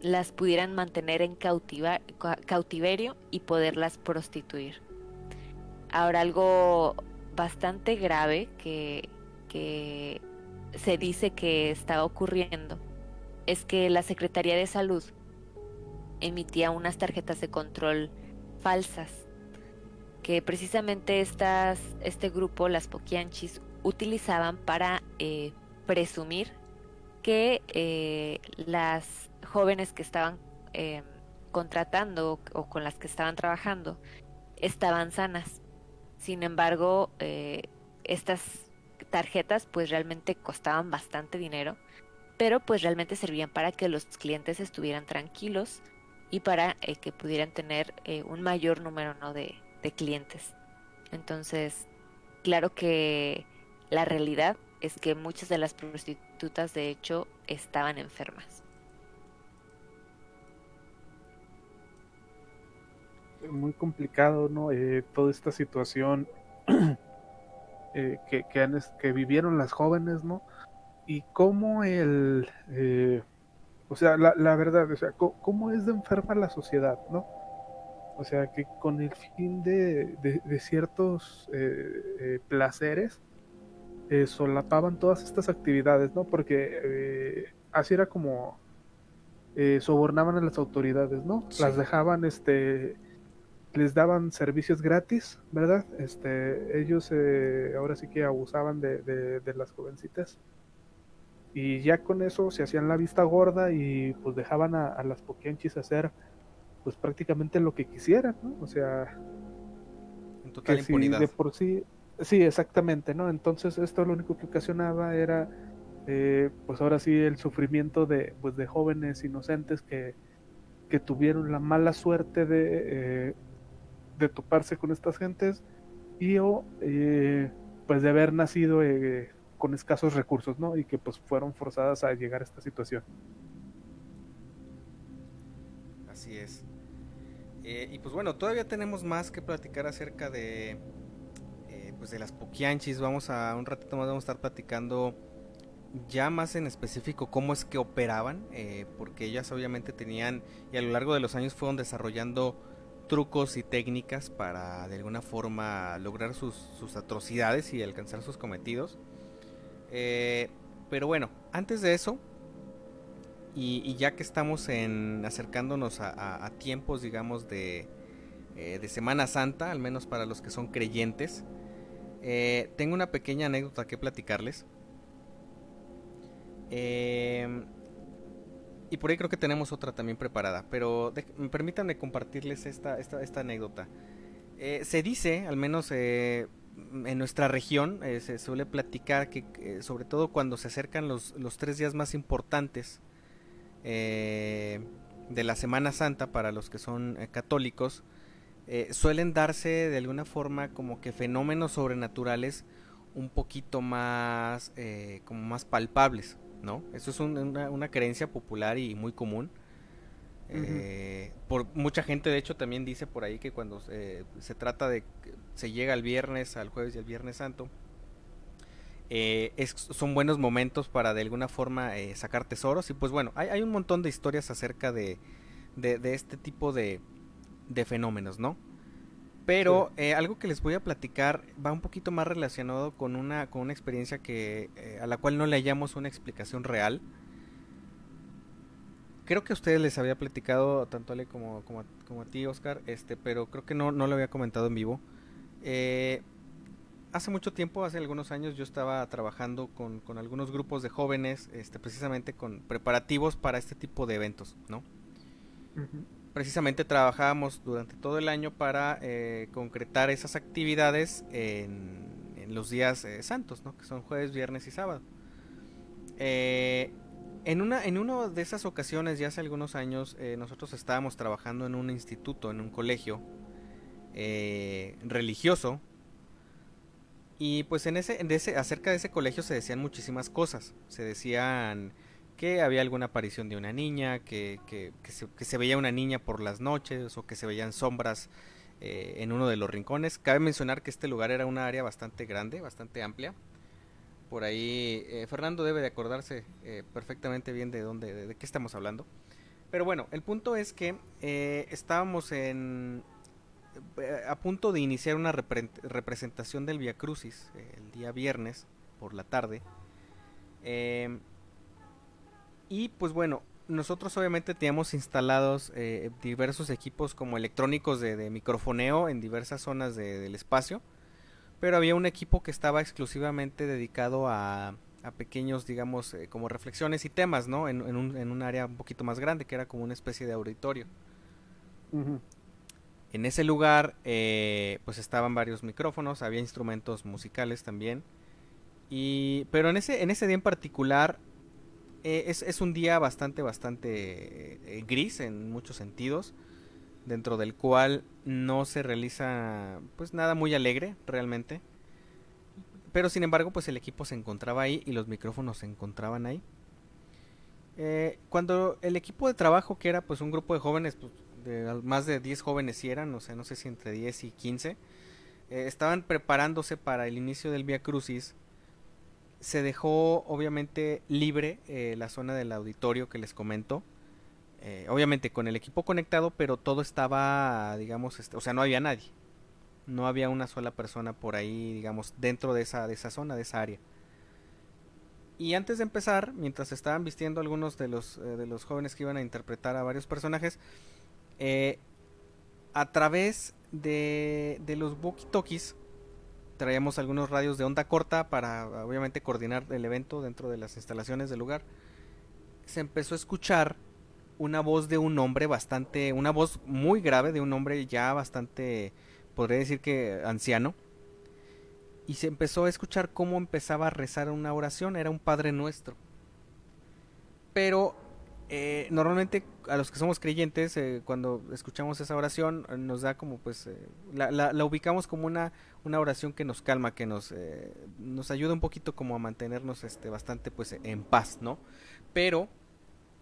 las pudieran mantener en cautiverio y poderlas prostituir. Ahora, algo bastante grave que se dice que está ocurriendo es que la Secretaría de Salud emitía unas tarjetas de control falsas que precisamente este grupo, las Poquianchis, utilizaban para presumir que las jóvenes que estaban contratando o con las que estaban trabajando estaban sanas. Sin embargo, estas tarjetas pues realmente costaban bastante dinero, pero pues realmente servían para que los clientes estuvieran tranquilos y para que pudieran tener un mayor número, ¿no?, de clientes. Entonces, claro que la realidad es que muchas de las prostitutas de hecho estaban enfermas. Muy complicado, ¿no? Toda esta situación que vivieron las jóvenes, ¿no? Y cómo o sea, la verdad, o sea, cómo es de enferma la sociedad, ¿no? O sea, que con el fin de ciertos placeres, solapaban todas estas actividades, ¿no? Porque así era como sobornaban a las autoridades, ¿no? Sí. Las dejaban, les daban servicios gratis, ¿verdad? Ellos ahora sí que abusaban de las jovencitas y ya con eso se hacían la vista gorda y pues dejaban a las poquianchis hacer pues prácticamente lo que quisieran, ¿no? O sea, En total que si impunidad. de por sí, sí, exactamente, ¿no? Entonces esto lo único que ocasionaba era pues ahora sí el sufrimiento pues de jóvenes inocentes que tuvieron la mala suerte de toparse con estas gentes y o pues de haber nacido con escasos recursos, ¿no? Y que pues fueron forzadas a llegar a esta situación. Así es. Y pues bueno, todavía tenemos más que platicar acerca pues de las Poquianchis. Vamos a un ratito más, vamos a estar platicando ya más en específico cómo es que operaban, porque ellas obviamente tenían, y a lo largo de los años fueron desarrollando trucos y técnicas para de alguna forma lograr sus atrocidades y alcanzar sus cometidos. Pero bueno, antes de eso, y ya que estamos acercándonos a tiempos, digamos, de Semana Santa, al menos para los que son creyentes, tengo una pequeña anécdota que platicarles. Y por ahí creo que tenemos otra también preparada, pero permítanme compartirles esta anécdota. Se dice, al menos en nuestra región, se suele platicar que sobre todo cuando se acercan los 3 días más importantes de la Semana Santa para los que son católicos, suelen darse de alguna forma como que fenómenos sobrenaturales un poquito más como más palpables, ¿no? Eso es una creencia popular y muy común. Uh-huh. Por mucha gente de hecho también dice por ahí que cuando se trata de se llega al viernes, al jueves y al viernes santo, son buenos momentos para de alguna forma sacar tesoros. Y pues bueno, hay un montón de historias acerca de este tipo de fenómenos, ¿no? Pero Sí. algo que les voy a platicar va un poquito más relacionado con una experiencia a la cual no le hallamos una explicación real. Creo que a ustedes les había platicado, tanto Ale como a ti, Oscar, pero creo que no lo había comentado en vivo. Eh, Hace mucho tiempo, hace algunos años, yo estaba trabajando con algunos grupos de jóvenes, precisamente con preparativos para este tipo de eventos, ¿no? Uh-huh. Precisamente trabajábamos durante todo el año para concretar esas actividades en los días santos, ¿no? Que son jueves, viernes y sábado. En una de esas ocasiones, ya hace algunos años, nosotros estábamos trabajando en un instituto, en un colegio religioso. Y pues acerca de ese colegio se decían muchísimas cosas. Se decían que había alguna aparición de una niña, que se veía una niña por las noches o que se veían sombras en uno de los rincones. Cabe mencionar que este lugar era una área bastante grande, bastante amplia. Por ahí Fernando debe de acordarse perfectamente bien de qué estamos hablando. Pero bueno, el punto es que estábamos a punto de iniciar una representación del Via Crucis el día viernes por la tarde. Y pues bueno, nosotros obviamente teníamos instalados diversos equipos como electrónicos de microfoneo en diversas zonas del espacio. Pero había un equipo que estaba exclusivamente dedicado a pequeños, digamos, como reflexiones y temas, ¿no? En un área un poquito más grande, que era como una especie de auditorio. Ujú. En ese lugar, pues estaban varios micrófonos, había instrumentos musicales también. Pero en ese día en particular, es un día bastante gris en muchos sentidos, dentro del cual no se realiza pues nada muy alegre realmente. Pero sin embargo, pues el equipo se encontraba ahí y los micrófonos se encontraban ahí. Cuando el equipo de trabajo, que era pues un grupo de jóvenes, pues, más de 10 jóvenes si eran, o sea, no sé si entre 10 y 15, estaban preparándose para el inicio del Via Crucis, se dejó obviamente libre la zona del auditorio que les comento. Obviamente con el equipo conectado, pero todo estaba, digamos, o sea, no había nadie. No había una sola persona por ahí, digamos, dentro de esa zona, de esa área. Y antes de empezar, mientras estaban vistiendo algunos de los jóvenes que iban a interpretar a varios personajes, eh, a través de los walkie-talkies traíamos algunos radios de onda corta para obviamente coordinar el evento dentro de las instalaciones del lugar. Se empezó a escuchar una voz de un hombre una voz muy grave de un hombre ya bastante, podría decir que anciano, y se empezó a escuchar cómo empezaba a rezar una oración, era un Padre Nuestro. Pero normalmente a los que somos creyentes, cuando escuchamos esa oración, nos da como pues, la ubicamos como una oración que nos calma, que nos ayuda un poquito como a mantenernos bastante pues en paz, ¿no? Pero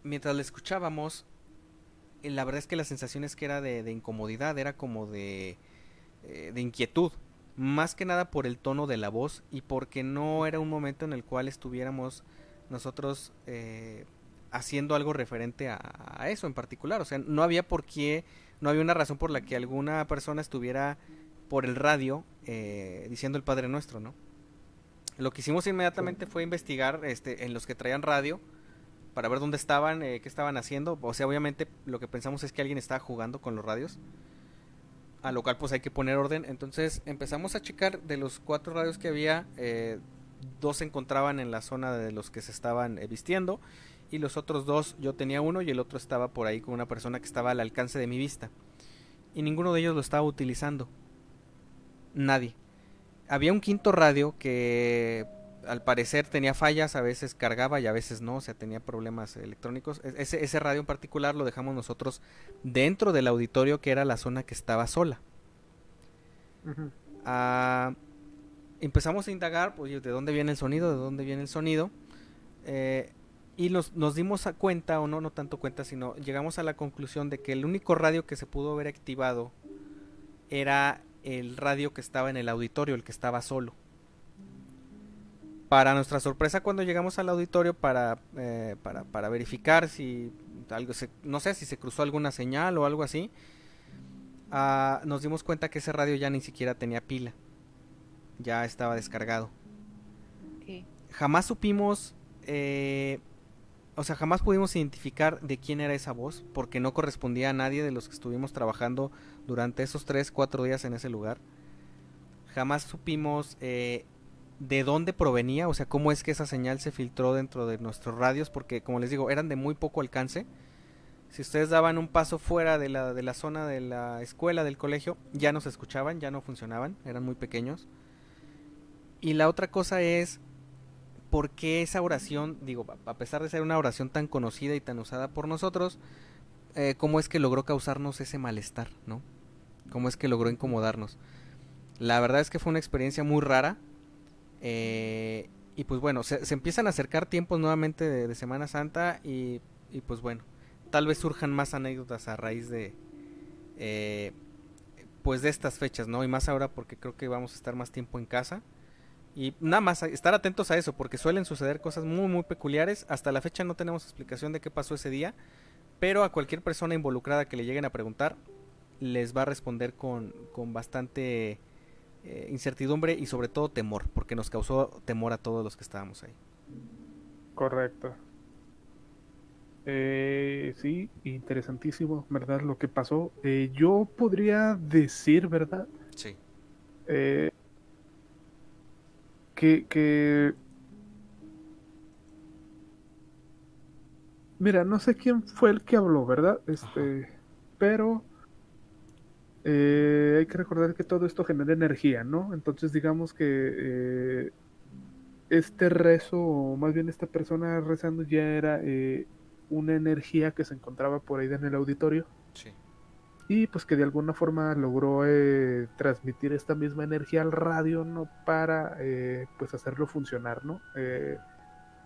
mientras la escuchábamos, la verdad es que la sensación es que era de incomodidad, era como de inquietud, más que nada por el tono de la voz y porque no era un momento en el cual estuviéramos nosotros haciendo algo referente a eso en particular. O sea, no había por qué, no había una razón por la que alguna persona estuviera por el radio diciendo el Padre Nuestro, ¿no? Lo que hicimos inmediatamente fue investigar en los que traían radio para ver dónde estaban, qué estaban haciendo. O sea, obviamente lo que pensamos es que alguien estaba jugando con los radios, a lo cual pues hay que poner orden. Entonces empezamos a checar de los 4 radios que había, 2 se encontraban en la zona de los que se estaban vistiendo, y los otros 2, yo tenía uno y el otro estaba por ahí con una persona que estaba al alcance de mi vista, y ninguno de ellos lo estaba utilizando, nadie. Había un quinto radio que al parecer tenía fallas, a veces cargaba y a veces no, o sea, tenía problemas electrónicos. Ese radio en particular lo dejamos nosotros dentro del auditorio, que era la zona que estaba sola. Ujú. Empezamos a indagar, pues, de dónde viene el sonido, y nos dimos a cuenta, o no tanto cuenta, sino llegamos a la conclusión de que el único radio que se pudo haber activado era el radio que estaba en el auditorio, el que estaba solo. Para nuestra sorpresa, cuando llegamos al auditorio para verificar si algo no sé si se cruzó alguna señal o algo así, nos dimos cuenta que ese radio ya ni siquiera tenía pila, ya estaba descargado. Okay. Jamás supimos, o sea, jamás pudimos identificar de quién era esa voz, porque no correspondía a nadie de los que estuvimos trabajando durante esos 3-4 días en ese lugar. Jamás supimos de dónde provenía, o sea, cómo es que esa señal se filtró dentro de nuestros radios, porque como les digo, eran de muy poco alcance. Si ustedes daban un paso fuera de la zona de la escuela, del colegio, ya no se escuchaban, ya no funcionaban, eran muy pequeños. Y la otra cosa es por qué esa oración, digo, a pesar de ser una oración tan conocida y tan usada por nosotros, cómo es que logró causarnos ese malestar, ¿no? Cómo es que logró incomodarnos. La verdad es que fue una experiencia muy rara. Y pues bueno, se empiezan a acercar tiempos nuevamente de Semana Santa y pues bueno, tal vez surjan más anécdotas a raíz de pues de estas fechas, ¿no? Y más ahora porque creo que vamos a estar más tiempo en casa. Y nada más estar atentos a eso, porque suelen suceder cosas muy muy peculiares. Hasta la fecha no tenemos explicación de qué pasó ese día, pero a cualquier persona involucrada que le lleguen a preguntar, les va a responder con bastante incertidumbre y sobre todo temor, porque nos causó temor a todos los que estábamos ahí. Correcto. Sí, interesantísimo, ¿verdad? Lo que pasó. Yo podría decir, ¿verdad? Sí. Eh, que mira, no sé quién fue el que habló, ¿verdad? Pero hay que recordar que todo esto genera energía, ¿no? Entonces digamos que este rezo, o más bien esta persona rezando ya era una energía que se encontraba por ahí en el auditorio. Sí. Y pues que de alguna forma logró transmitir esta misma energía al radio, ¿no? Para pues hacerlo funcionar, ¿no?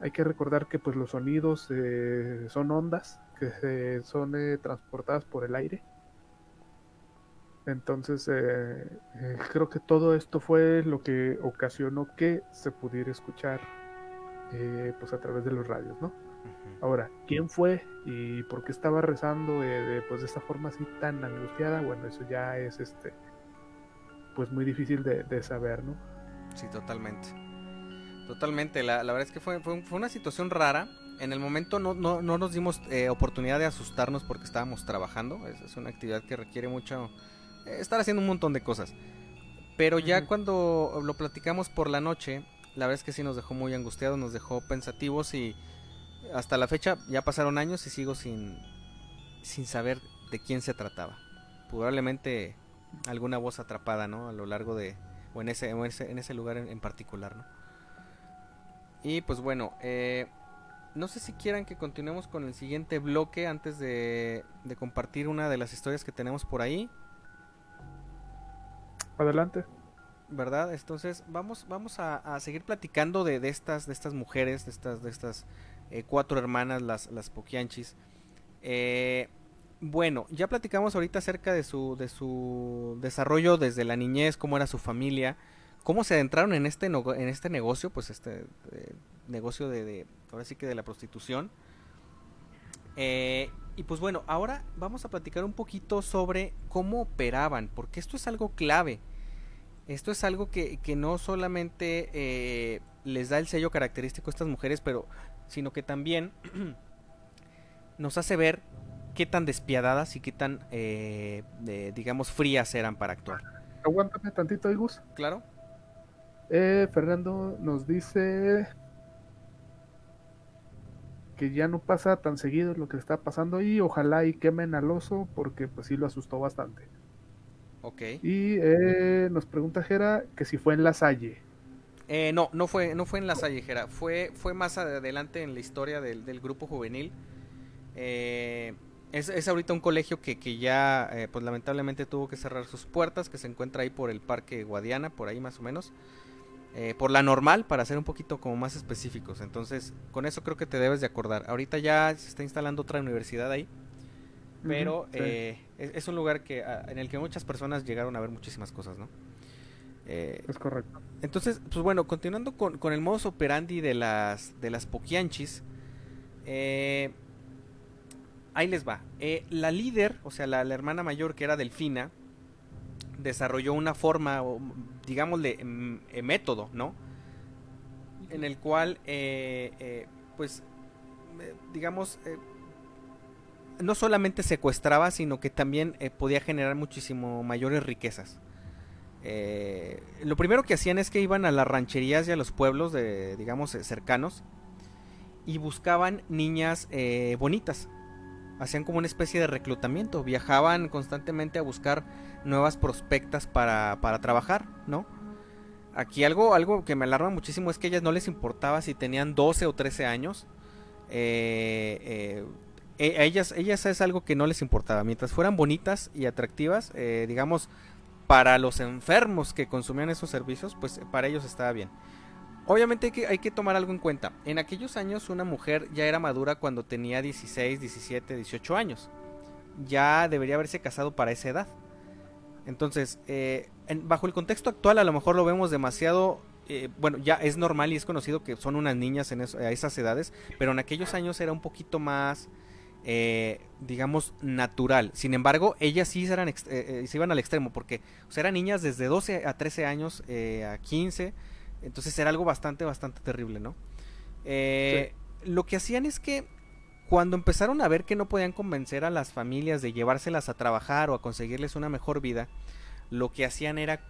Hay que recordar que pues los sonidos son ondas que son transportadas por el aire. Entonces creo que todo esto fue lo que ocasionó que se pudiera escuchar pues a través de los radios, ¿no? Ahora, ¿quién fue y por qué estaba rezando pues de esta forma así tan angustiada? Bueno, eso ya es pues muy difícil de saber, ¿no? Sí, totalmente. Totalmente, la verdad es que fue una situación rara. En el momento no nos dimos oportunidad de asustarnos porque estábamos trabajando. Es una actividad que requiere mucho estar haciendo un montón de cosas. Pero ya cuando lo platicamos por la noche, la verdad es que sí nos dejó muy angustiados, nos dejó pensativos y hasta la fecha ya pasaron años y sigo sin saber de quién se trataba. Probablemente alguna voz atrapada, ¿no? A lo largo de o en ese lugar en particular, ¿no? Y pues bueno, no sé si quieran que continuemos con el siguiente bloque antes de compartir una de las historias que tenemos por ahí. Adelante. ¿Verdad? Entonces vamos a seguir platicando de estas mujeres, de estas 4 hermanas, las Poquianchis. Bueno, ya platicamos ahorita acerca de su desarrollo desde la niñez, cómo era su familia, cómo se adentraron en este negocio, pues negocio ahora sí que de la prostitución. Y pues bueno, ahora vamos a platicar un poquito sobre cómo operaban, porque esto es algo clave. Esto es algo que no solamente les da el sello característico a estas mujeres, sino que también nos hace ver qué tan despiadadas y qué tan, digamos, frías eran para actuar. Aguántame tantito, Igus. Claro. Fernando nos dice que ya no pasa tan seguido lo que está pasando y ojalá y quemen al oso porque pues sí lo asustó bastante. Ok. Y nos pregunta Jera que si fue en La Salle. No fue en La Salle, Jera. Fue más adelante en la historia del grupo juvenil. Es ahorita un colegio que ya pues lamentablemente tuvo que cerrar sus puertas, que se encuentra ahí por el Parque Guadiana, por ahí más o menos. Por la Normal, para ser un poquito como más específicos. Entonces, con eso creo que te debes de acordar. Ahorita ya se está instalando otra universidad ahí. Pero sí. Es un lugar en el que muchas personas llegaron a ver muchísimas cosas, ¿no? Es correcto. Entonces, pues bueno, continuando con el modus operandi de las Poquianchis, ahí les va. La líder, o sea, la hermana mayor, que era Delfina, desarrolló una forma, digámosle, método, ¿no? En el cual, pues, digamos, no solamente secuestraba, sino que también podía generar muchísimo mayores riquezas. Lo primero que hacían es que iban a las rancherías y a los pueblos digamos, cercanos y buscaban niñas bonitas. Hacían como una especie de reclutamiento, viajaban constantemente a buscar nuevas prospectas para trabajar, ¿no? Aquí algo que me alarma muchísimo es que a ellas no les importaba si tenían 12 o 13 años. A ellas es algo que no les importaba. Mientras fueran bonitas y atractivas, digamos, para los enfermos que consumían esos servicios, pues para ellos estaba bien. Obviamente hay que tomar algo en cuenta. En aquellos años una mujer ya era madura cuando tenía 16, 17, 18 años. Ya debería haberse casado para esa edad. Entonces, bajo el contexto actual a lo mejor lo vemos demasiado... bueno, ya es normal y es conocido que son unas niñas a esas edades, pero en aquellos años era un poquito más, digamos, natural. Sin embargo, ellas sí se iban al extremo, porque o sea, eran niñas desde 12 a 13 años, a 15, entonces era algo bastante terrible, ¿no? Sí. Lo que hacían es que cuando empezaron a ver que no podían convencer a las familias de llevárselas a trabajar o a conseguirles una mejor vida, lo que hacían era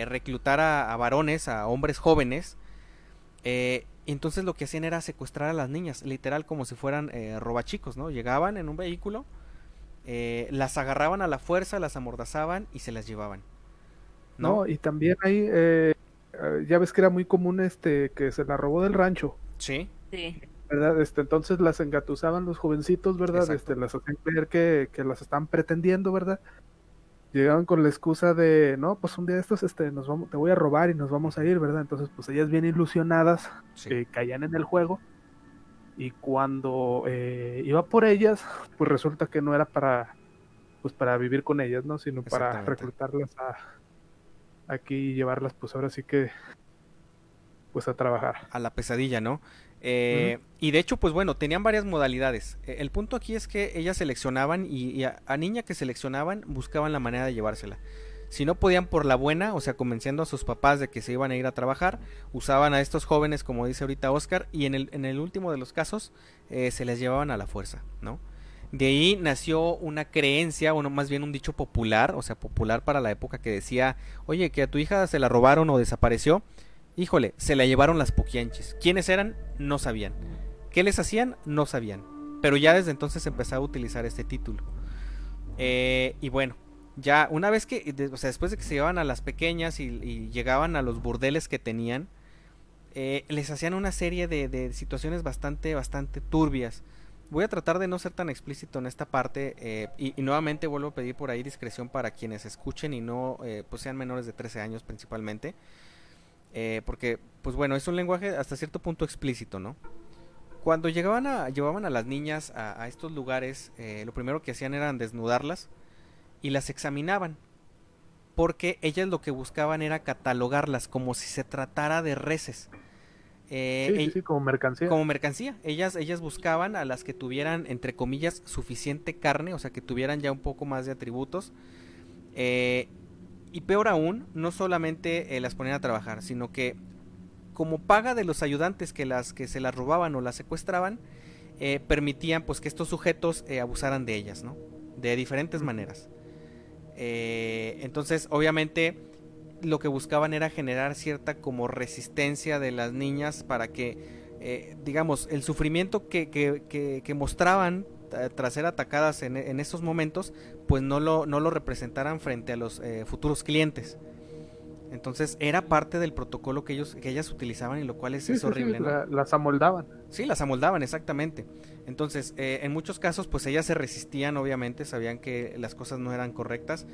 reclutar a varones, a hombres jóvenes. Entonces lo que hacían era secuestrar a las niñas, literal como si fueran robachicos, ¿no? Llegaban en un vehículo, las agarraban a la fuerza, las amordazaban y se las llevaban. No, y también hay, ya ves que era muy común que se la robó del rancho. Sí. Sí. ¿Verdad? Entonces las engatusaban los jovencitos, ¿verdad? Las hacían creer que las están pretendiendo, ¿verdad? Llegaban con la excusa de, no, pues un día de estos te voy a robar y nos vamos a ir, ¿verdad? Entonces, pues ellas bien ilusionadas, sí, caían en el juego, y cuando iba por ellas, pues resulta que no era para vivir con ellas, ¿no? Sino para reclutarlas aquí y llevarlas, pues ahora sí que, pues a trabajar. A la pesadilla, ¿no? Y de hecho, pues bueno, tenían varias modalidades. El punto aquí es que ellas seleccionaban y a niña que seleccionaban buscaban la manera de llevársela. Si no podían por la buena, o sea, convenciendo a sus papás de que se iban a ir a trabajar, usaban a estos jóvenes, como dice ahorita Oscar, y en el último de los casos se les llevaban a la fuerza, ¿no? De ahí nació una creencia, o más bien un dicho popular, o sea, popular para la época, que decía, oye, que a tu hija se la robaron o desapareció. Híjole, se la llevaron las Poquianchis. ¿Quiénes eran? No sabían. ¿Qué les hacían? No sabían. Pero ya desde entonces empezaba a utilizar este título. Y bueno, ya una vez que, o sea, después de que se llevaban a las pequeñas y llegaban a los burdeles que tenían, les hacían una serie de situaciones bastante turbias. Voy a tratar de no ser tan explícito en esta parte, y nuevamente vuelvo a pedir por ahí discreción para quienes escuchen y no pues sean menores de 13 años principalmente. Porque, pues bueno, es un lenguaje hasta cierto punto explícito, ¿no? Cuando llevaban a las niñas a estos lugares, lo primero que hacían era desnudarlas y las examinaban, porque ellas lo que buscaban era catalogarlas como si se tratara de reses. Sí, como mercancía. Como mercancía. Ellas buscaban a las que tuvieran, entre comillas, suficiente carne, o sea, que tuvieran ya un poco más de atributos. Y peor aún, no solamente las ponían a trabajar, sino que como paga de los ayudantes que se las robaban o las secuestraban, permitían pues que estos sujetos abusaran de ellas, ¿no? De diferentes maneras. Entonces, obviamente, lo que buscaban era generar cierta como resistencia de las niñas para que, digamos, el sufrimiento que mostraban tras ser atacadas en estos momentos, pues no lo representaran frente a los futuros clientes. Entonces era parte del protocolo que ellas utilizaban, y lo cual es horrible, ¿no? Las amoldaban. Sí, las amoldaban, exactamente. Entonces, en muchos casos, pues ellas se resistían, obviamente, sabían que las cosas no eran correctas,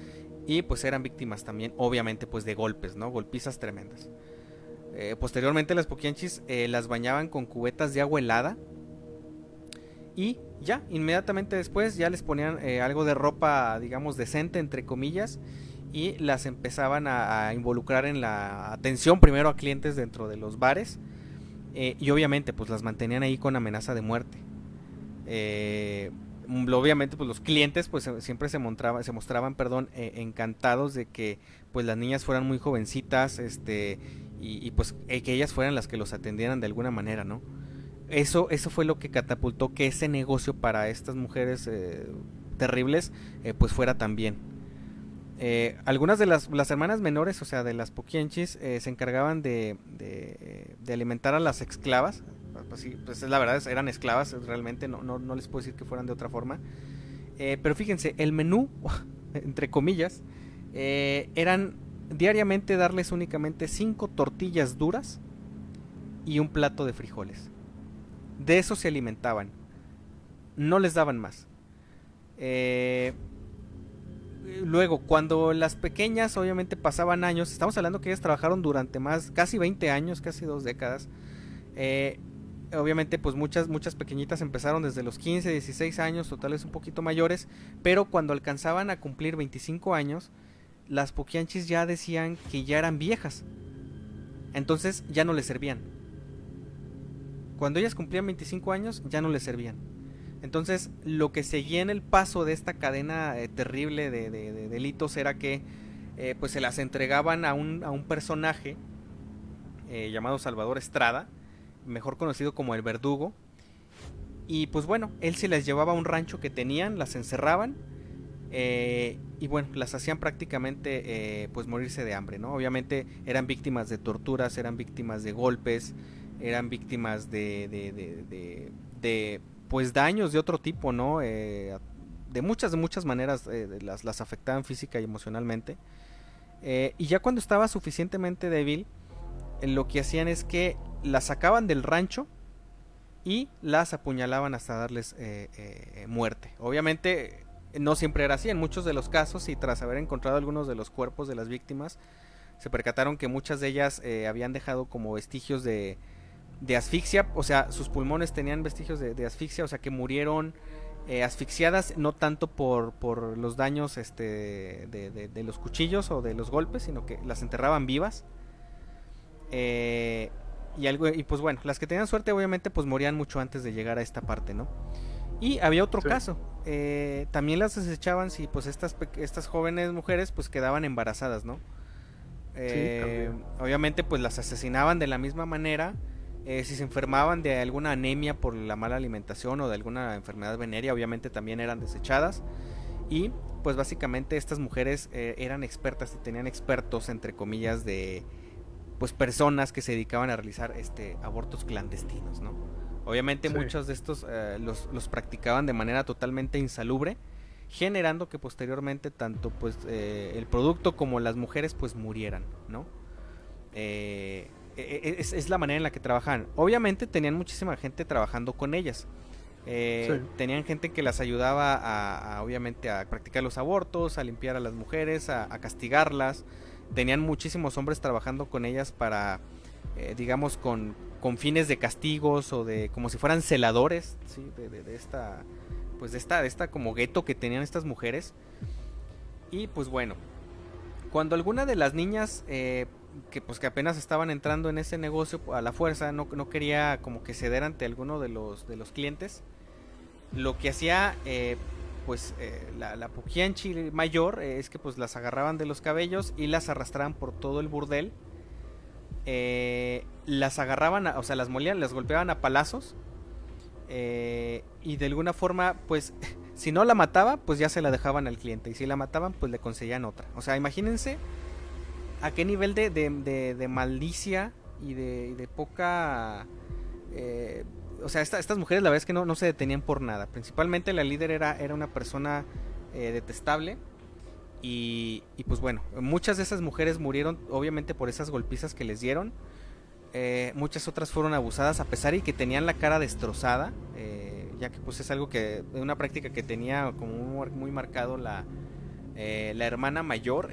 y pues eran víctimas también, obviamente, pues de golpes, ¿no? Golpizas tremendas. Posteriormente las Poquianchis las bañaban con cubetas de agua helada, y ya, inmediatamente después ya les ponían algo de ropa, digamos, decente, entre comillas, y las empezaban a involucrar en la atención primero a clientes dentro de los bares, y obviamente pues las mantenían ahí con amenaza de muerte. Obviamente pues los clientes pues siempre se mostraban encantados de que pues las niñas fueran muy jovencitas, y pues que ellas fueran las que los atendieran de alguna manera, ¿no? Eso fue lo que catapultó que ese negocio para estas mujeres terribles pues fuera tan bien. Algunas de las hermanas menores, o sea, de las Poquianchis, se encargaban de alimentar a las esclavas. Pues sí, pues la verdad eran esclavas, realmente no les puedo decir que fueran de otra forma. Pero fíjense, el menú, entre comillas, eran diariamente darles únicamente 5 tortillas duras y un plato de frijoles. De eso se alimentaban. No les daban más. Luego, cuando las pequeñas obviamente pasaban años, estamos hablando que ellas trabajaron durante casi 20 años, casi 2 décadas. Obviamente pues muchas pequeñitas empezaron desde los 15, 16 años, o tal vez un poquito mayores, pero cuando alcanzaban a cumplir 25 años, las poquianchis ya decían que ya eran viejas. Entonces ya no les servían. Cuando ellas cumplían 25 años, ya no les servían. Entonces, lo que seguía en el paso de esta cadena terrible de delitos era que pues se las entregaban a un personaje llamado Salvador Estrada, mejor conocido como el Verdugo. Y pues bueno, él se las llevaba a un rancho que tenían, las encerraban y bueno, las hacían prácticamente pues morirse de hambre, ¿no? Obviamente eran víctimas de torturas, eran víctimas de golpes, eran víctimas de pues daños de otro tipo, ¿no? De muchas maneras las afectaban física y emocionalmente. Y ya cuando estaba suficientemente débil, lo que hacían es que las sacaban del rancho y las apuñalaban hasta darles muerte. Obviamente no siempre era así, en muchos de los casos, y tras haber encontrado algunos de los cuerpos de las víctimas, se percataron que muchas de ellas habían dejado como vestigios de asfixia, o sea, sus pulmones tenían vestigios de asfixia, o sea que murieron asfixiadas, no tanto por los daños de los cuchillos o de los golpes, sino que las enterraban vivas. Y pues bueno, las que tenían suerte obviamente pues morían mucho antes de llegar a esta parte, ¿no? Y había otro caso, también las desechaban si pues estas jóvenes mujeres pues quedaban embarazadas, ¿no? Obviamente pues las asesinaban de la misma manera. Si se enfermaban de alguna anemia por la mala alimentación o de alguna enfermedad venérea, obviamente también eran desechadas. Y pues básicamente estas mujeres eran expertas y tenían expertos entre comillas de pues personas que se dedicaban a realizar abortos clandestinos, ¿no? Obviamente muchos de estos los practicaban de manera totalmente insalubre, generando que posteriormente tanto pues el producto como las mujeres pues murieran, ¿no? Es la manera en la que trabajan. Obviamente tenían muchísima gente trabajando con ellas. Tenían gente que las ayudaba obviamente a practicar los abortos, a limpiar a las mujeres, a castigarlas. Tenían muchísimos hombres trabajando con ellas para, digamos, con fines de castigos o de como si fueran celadores, ¿sí? de esta como gueto que tenían estas mujeres. Y pues bueno, cuando alguna de las niñas que apenas estaban entrando en ese negocio a la fuerza no quería como que ceder ante alguno de los clientes, lo que hacía la Puquianchi mayor es que pues las agarraban de los cabellos y las arrastraban por todo el burdel, las agarraban, o sea las molían, las golpeaban a palazos, y de alguna forma pues si no la mataba pues ya se la dejaban al cliente, y si la mataban pues le conseguían otra. O sea, imagínense a qué nivel de malicia y de poca o sea, estas mujeres la verdad es que no se detenían por nada. Principalmente la líder era una persona detestable. Y pues bueno, muchas de esas mujeres murieron obviamente por esas golpizas que les dieron. Muchas otras fueron abusadas a pesar de que tenían la cara destrozada, ya que pues es algo que, una práctica que tenía como muy marcado la hermana mayor,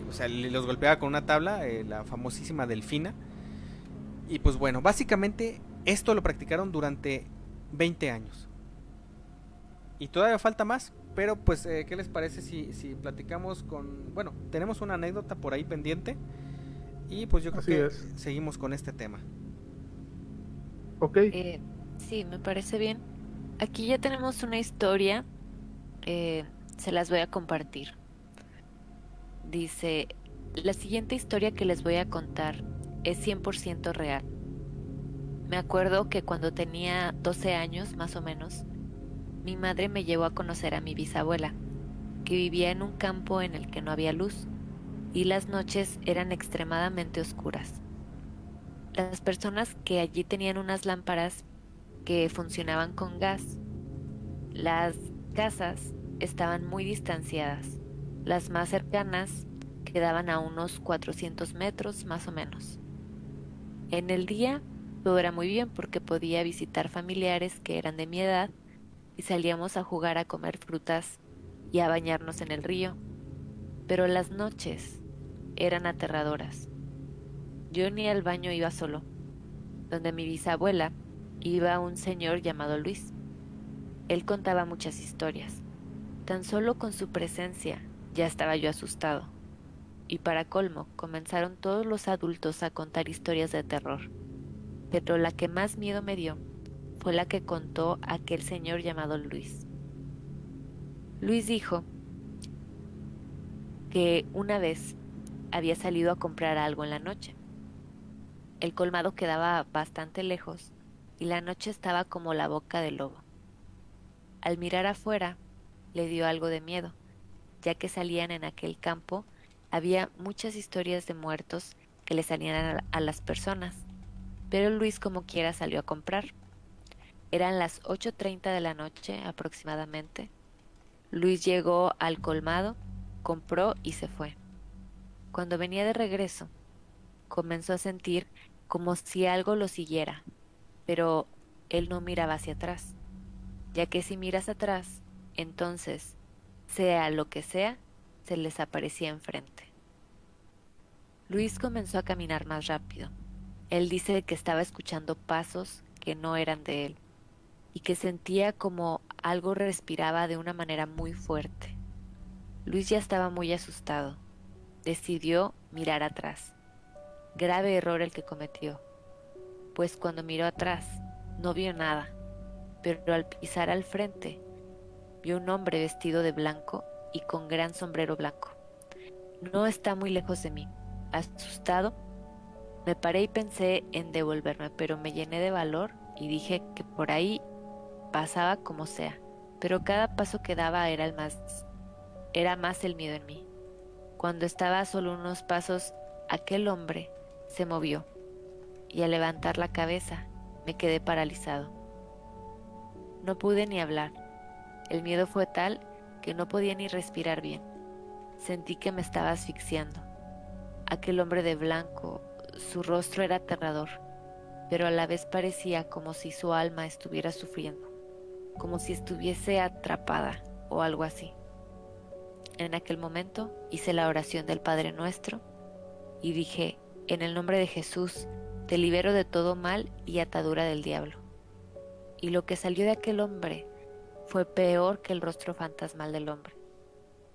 o sea, los golpeaba con una tabla, la famosísima Delfina. Y pues bueno, básicamente esto lo practicaron durante 20 años. Y todavía falta más, pero pues ¿qué les parece si platicamos con... Bueno, tenemos una anécdota por ahí pendiente. Y pues yo creo que seguimos con este tema. Ok. Sí, me parece bien. Aquí ya tenemos una historia, se las voy a compartir. Dice, la siguiente historia que les voy a contar es 100% real. Me acuerdo que cuando tenía 12 años, más o menos, mi madre me llevó a conocer a mi bisabuela, que vivía en un campo en el que no había luz, y las noches eran extremadamente oscuras. Las personas que allí tenían unas lámparas que funcionaban con gas. Las casas estaban muy distanciadas. Las más cercanas, quedaban a unos 400 metros más o menos. En el día todo era muy bien porque podía visitar familiares que eran de mi edad y salíamos a jugar, a comer frutas y a bañarnos en el río. Pero las noches eran aterradoras. Yo ni al baño iba solo. Donde mi bisabuela iba un señor llamado Luis. Él contaba muchas historias. Tan solo con su presencia ya estaba yo asustado. Y para colmo, comenzaron todos los adultos a contar historias de terror. Pero la que más miedo me dio fue la que contó aquel señor llamado Luis. Luis dijo que una vez había salido a comprar algo en la noche. El colmado quedaba bastante lejos y la noche estaba como la boca del lobo. Al mirar afuera, le dio algo de miedo, ya que salían en aquel campo, había muchas historias de muertos que le salían a las personas, pero Luis como quiera salió a comprar. Eran las 8:30 de la noche aproximadamente. Luis llegó al colmado, compró y se fue. Cuando venía de regreso, comenzó a sentir como si algo lo siguiera, pero él no miraba hacia atrás, ya que si miras atrás, entonces, sea lo que sea, se les aparecía enfrente. Luis comenzó a caminar más rápido. Él dice que estaba escuchando pasos que no eran de él y que sentía como algo respiraba de una manera muy fuerte. Luis ya estaba muy asustado. Decidió mirar atrás. Grave error el que cometió, pues cuando miró atrás no vio nada, pero al pisar al frente vio un hombre vestido de blanco y con gran sombrero blanco. No está muy lejos de mí. Asustado, me paré y pensé en devolverme, pero me llené de valor y dije que por ahí pasaba como sea, pero cada paso que daba era más el miedo en mí. Cuando estaba a solo unos pasos, aquel hombre se movió y al levantar la cabeza me quedé paralizado. No pude ni hablar. El miedo fue tal que no podía ni respirar bien. Sentí que me estaba asfixiando. Aquel hombre de blanco, su rostro era aterrador, pero a la vez parecía como si su alma estuviera sufriendo, como si estuviese atrapada o algo así. En aquel momento hice la oración del Padre Nuestro y dije: en el nombre de Jesús, te libero de todo mal y atadura del diablo. Y lo que salió de aquel hombre fue peor que el rostro fantasmal del hombre.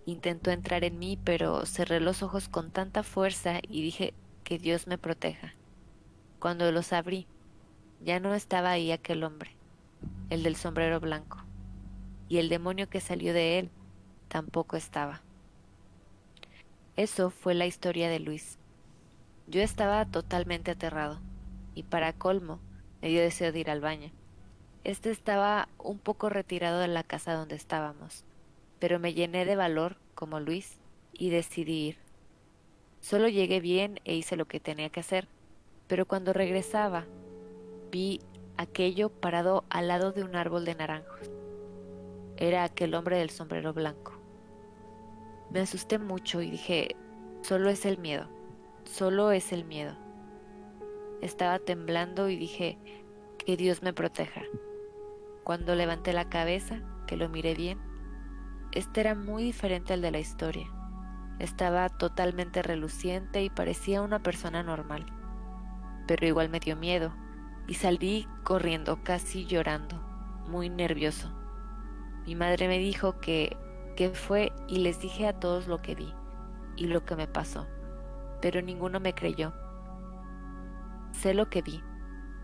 Intentó entrar en mí, pero cerré los ojos con tanta fuerza y dije que Dios me proteja. Cuando los abrí, ya no estaba ahí aquel hombre, el del sombrero blanco, y el demonio que salió de él tampoco estaba. Eso fue la historia de Luis. Yo estaba totalmente aterrado, y para colmo, me dio deseo de ir al baño. Este estaba un poco retirado de la casa donde estábamos, pero me llené de valor, como Luis, y decidí ir. Solo llegué bien e hice lo que tenía que hacer, pero cuando regresaba, vi aquello parado al lado de un árbol de naranjos. Era aquel hombre del sombrero blanco. Me asusté mucho y dije: solo es el miedo, solo es el miedo. Estaba temblando y dije: que Dios me proteja. Cuando levanté la cabeza, que lo miré bien, este era muy diferente al de la historia. Estaba totalmente reluciente y parecía una persona normal, pero igual me dio miedo y salí corriendo, casi llorando, muy nervioso. Mi madre me dijo que fue y les dije a todos lo que vi y lo que me pasó, pero ninguno me creyó. Sé lo que vi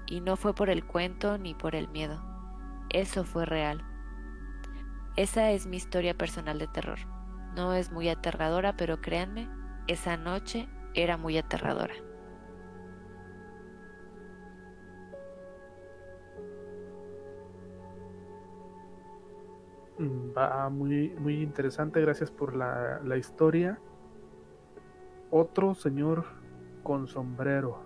y no fue por el cuento ni por el miedo. Eso fue real. Esa es mi historia personal de terror. No es muy aterradora, pero créanme, esa noche era muy aterradora. Va muy, muy interesante, gracias por la historia. Otro señor con sombrero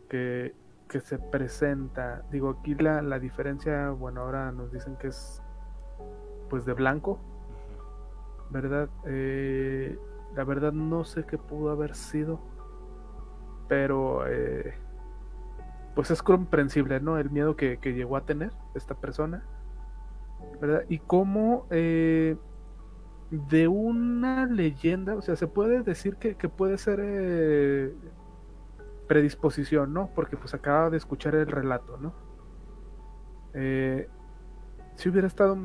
que se presenta. Digo, aquí la diferencia, bueno, ahora nos dicen que es pues de blanco, ¿verdad? La verdad no sé qué pudo haber sido, pero pues es comprensible, ¿no? El miedo que llegó a tener esta persona, ¿verdad? Y cómo de una leyenda, o sea, se puede decir que puede ser predisposición, ¿no? Porque pues acaba de escuchar el relato, ¿no? Eh, si hubiera estado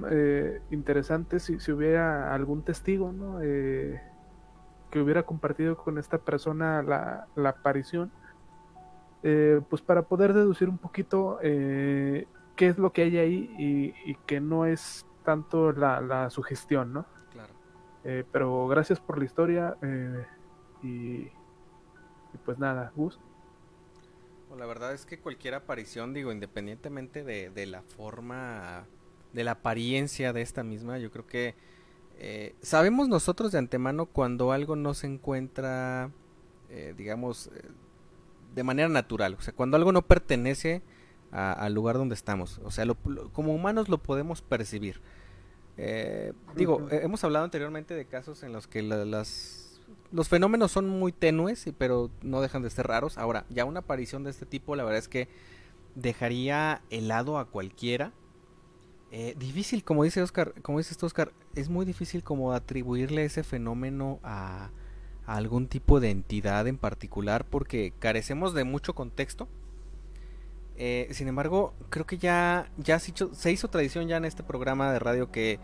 interesante si hubiera algún testigo, ¿no? Que hubiera compartido con esta persona la aparición, pues para poder deducir un poquito qué es lo que hay ahí y que no es tanto la sugestión, ¿no? Claro. Pero gracias por la historia y, y pues nada, Gus. La verdad es que cualquier aparición, digo, independientemente de la forma, de la apariencia de esta misma, yo creo que sabemos nosotros de antemano cuando algo no se encuentra, digamos, de manera natural, o sea, cuando algo no pertenece al lugar donde estamos, o sea, como humanos lo podemos percibir. Digo, hemos hablado anteriormente de casos en los que los fenómenos son muy tenues, pero no dejan de ser raros. Ahora, ya una aparición de este tipo, la verdad es que dejaría helado a cualquiera. Difícil, como dice Oscar, como dices tú, Oscar, es muy difícil como atribuirle ese fenómeno a algún tipo de entidad en particular porque carecemos de mucho contexto. Sin embargo, creo que ya se hizo tradición ya en este programa de radio que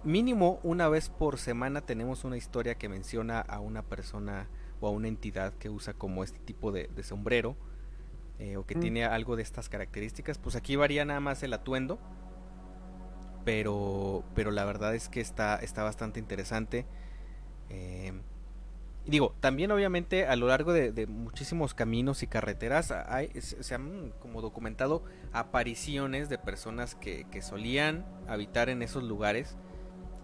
mínimo una vez por semana tenemos una historia que menciona a una persona o a una entidad que usa como este tipo de sombrero o que tiene algo de estas características. Pues aquí varía nada más el atuendo, pero la verdad es que está bastante interesante. Y digo, también obviamente a lo largo de muchísimos caminos y carreteras se han como documentado apariciones de personas que solían habitar en esos lugares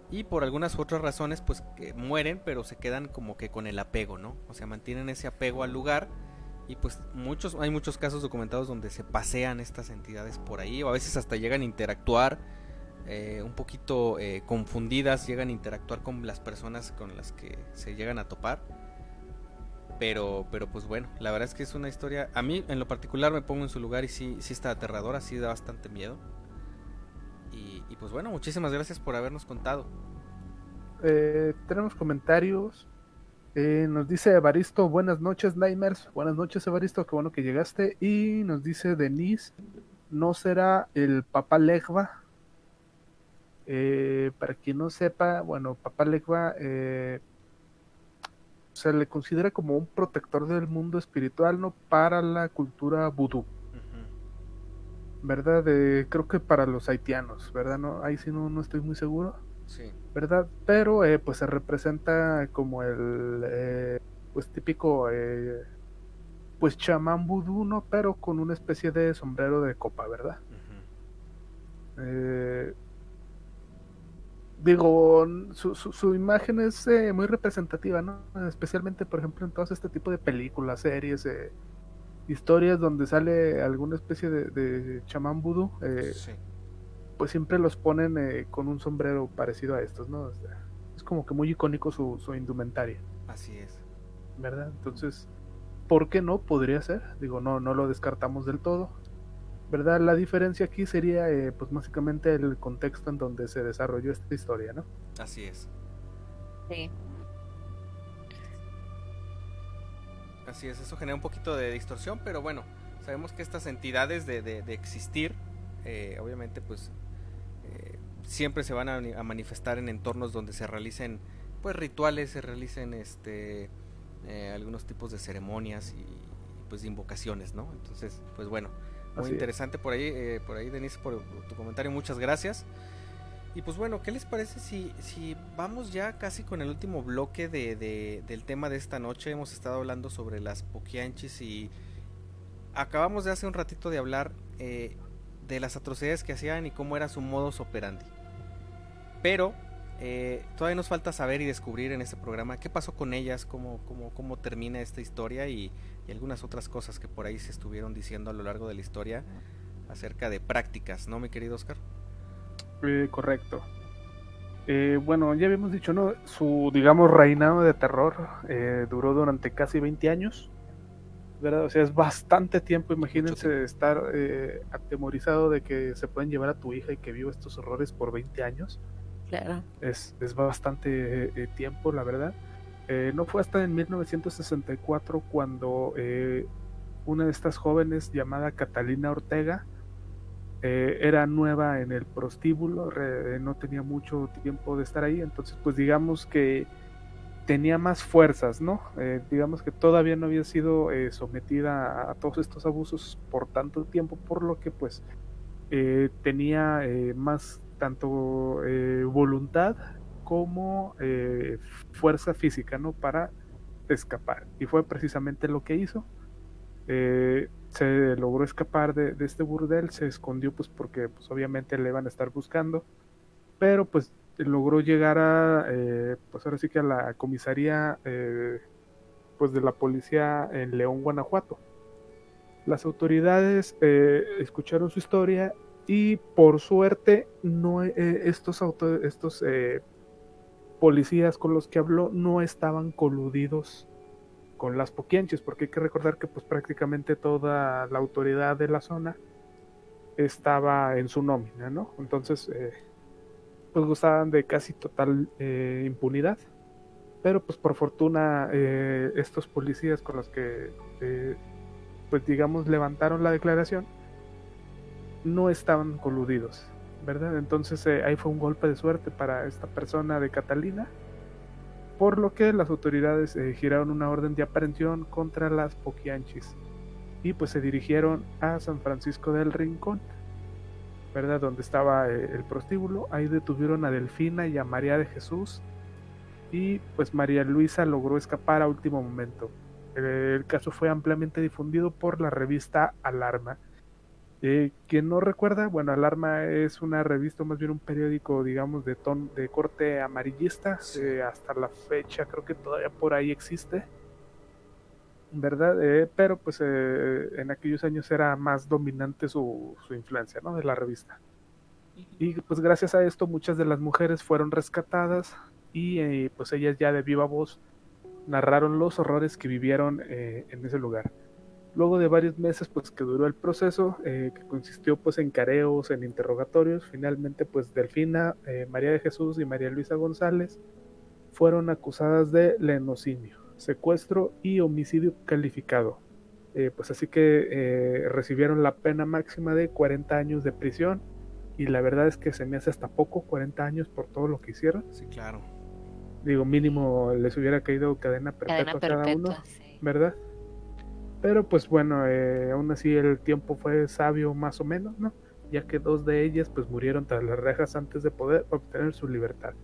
y por algunas otras razones pues que mueren, pero se quedan como que con el apego, ¿no? O sea, mantienen ese apego al lugar y pues hay muchos casos documentados donde se pasean estas entidades por ahí o a veces hasta llegan a interactuar un poquito confundidas, llegan a interactuar con las personas con las que se llegan a topar. Pero pues bueno, la verdad es que es una historia, a mí en lo particular me pongo en su lugar y sí está aterradora, sí da bastante miedo. Y pues bueno, muchísimas gracias por habernos contado. Tenemos comentarios. Nos dice Evaristo, buenas noches, Nightmares. Buenas noches, Evaristo, qué bueno que llegaste. Y nos dice Denise, ¿no será el Papá Legba? Para quien no sepa, bueno, Papá Legba se le considera como un protector del mundo espiritual, ¿no? Para la cultura vudú. ¿Verdad? Creo que para los haitianos, ¿verdad? No, ahí sí no estoy muy seguro. Sí. ¿Verdad? Pero pues se representa como el pues típico pues chamán vudú, ¿no? Pero con una especie de sombrero de copa, ¿verdad? Digo, su imagen es muy representativa, ¿no? Especialmente, por ejemplo, en todo este tipo de películas, series, historias donde sale alguna especie de chamán vudú, Sí. pues siempre los ponen con un sombrero parecido a estos, ¿no? O sea, es como que muy icónico su indumentaria. Así es. ¿Verdad? Entonces, ¿por qué no? Podría ser. Digo, no lo descartamos del todo. ¿Verdad? La diferencia aquí sería, pues básicamente el contexto en donde se desarrolló esta historia, ¿no? Así es. Sí. Así es, eso genera un poquito de distorsión, pero bueno, sabemos que estas entidades de existir, obviamente pues siempre se van a manifestar en entornos donde se realicen pues rituales, se realicen algunos tipos de ceremonias y pues invocaciones, ¿no? Entonces, pues bueno, muy Así interesante por ahí Denise, por tu comentario, muchas gracias. Y pues bueno, ¿qué les parece si vamos ya casi con el último bloque del tema de esta noche? Hemos estado hablando sobre las Poquianchis y acabamos de hace un ratito de hablar de las atrocidades que hacían y cómo era su modus operandi. Pero todavía nos falta saber y descubrir en este programa qué pasó con ellas, cómo termina esta historia y algunas otras cosas que por ahí se estuvieron diciendo a lo largo de la historia acerca de prácticas, ¿no, mi querido Oscar? Correcto. Bueno, ya habíamos dicho, ¿no? Su, digamos, reinado de terror duró durante casi 20 años, ¿verdad? O sea, es bastante tiempo. Mucho tiempo. Imagínense estar atemorizado de que se pueden llevar a tu hija y que viva estos horrores por 20 años. Claro. Es bastante tiempo, la verdad. No fue hasta en 1964 cuando una de estas jóvenes llamada Catalina Ortega era nueva en el prostíbulo, no tenía mucho tiempo de estar ahí, entonces pues digamos que tenía más fuerzas, ¿no? Digamos que todavía no había sido sometida a todos estos abusos por tanto tiempo, por lo que pues tenía más tanto voluntad como fuerza física, ¿no? Para escapar. Y fue precisamente lo que hizo. Se logró escapar de este burdel, se escondió pues porque pues obviamente le iban a estar buscando, pero pues logró llegar a pues ahora sí que a la comisaría pues de la policía en León, Guanajuato. Las autoridades escucharon su historia y por suerte no estos policías con los que habló no estaban coludidos con las poquianches, porque hay que recordar que pues prácticamente toda la autoridad de la zona estaba en su nómina, ¿no? Entonces pues gozaban de casi total impunidad, pero pues por fortuna estos policías con los que pues digamos levantaron la declaración no estaban coludidos, ¿verdad? Entonces ahí fue un golpe de suerte para esta persona de Catalina, por lo que las autoridades giraron una orden de aprehensión contra las poquianchis y pues se dirigieron a San Francisco del Rincón, ¿verdad? Donde estaba el prostíbulo. Ahí detuvieron a Delfina y a María de Jesús y pues María Luisa logró escapar a último momento. El caso fue ampliamente difundido por la revista Alarma. Quien no recuerda, bueno, Alarma es una revista, más bien un periódico, digamos, de corte amarillista. Hasta la fecha creo que todavía por ahí existe, ¿verdad? Pero pues en aquellos años era más dominante su influencia, ¿no? De la revista. Y pues gracias a esto muchas de las mujeres fueron rescatadas y pues ellas ya de viva voz narraron los horrores que vivieron en ese lugar. Luego de varios meses pues que duró el proceso, que consistió pues en careos, en interrogatorios, finalmente pues Delfina, María de Jesús y María Luisa González fueron acusadas de lenocinio, secuestro y homicidio calificado. Pues así que recibieron la pena máxima de 40 años de prisión, y la verdad es que se me hace hasta poco, 40 años por todo lo que hicieron. Sí, claro. Digo, mínimo les hubiera caído cadena perpetua a cada uno, sí. ¿verdad? Pero pues bueno, aún así el tiempo fue sabio más o menos, ¿no? Ya que dos de ellas pues murieron tras las rejas antes de poder obtener su libertad.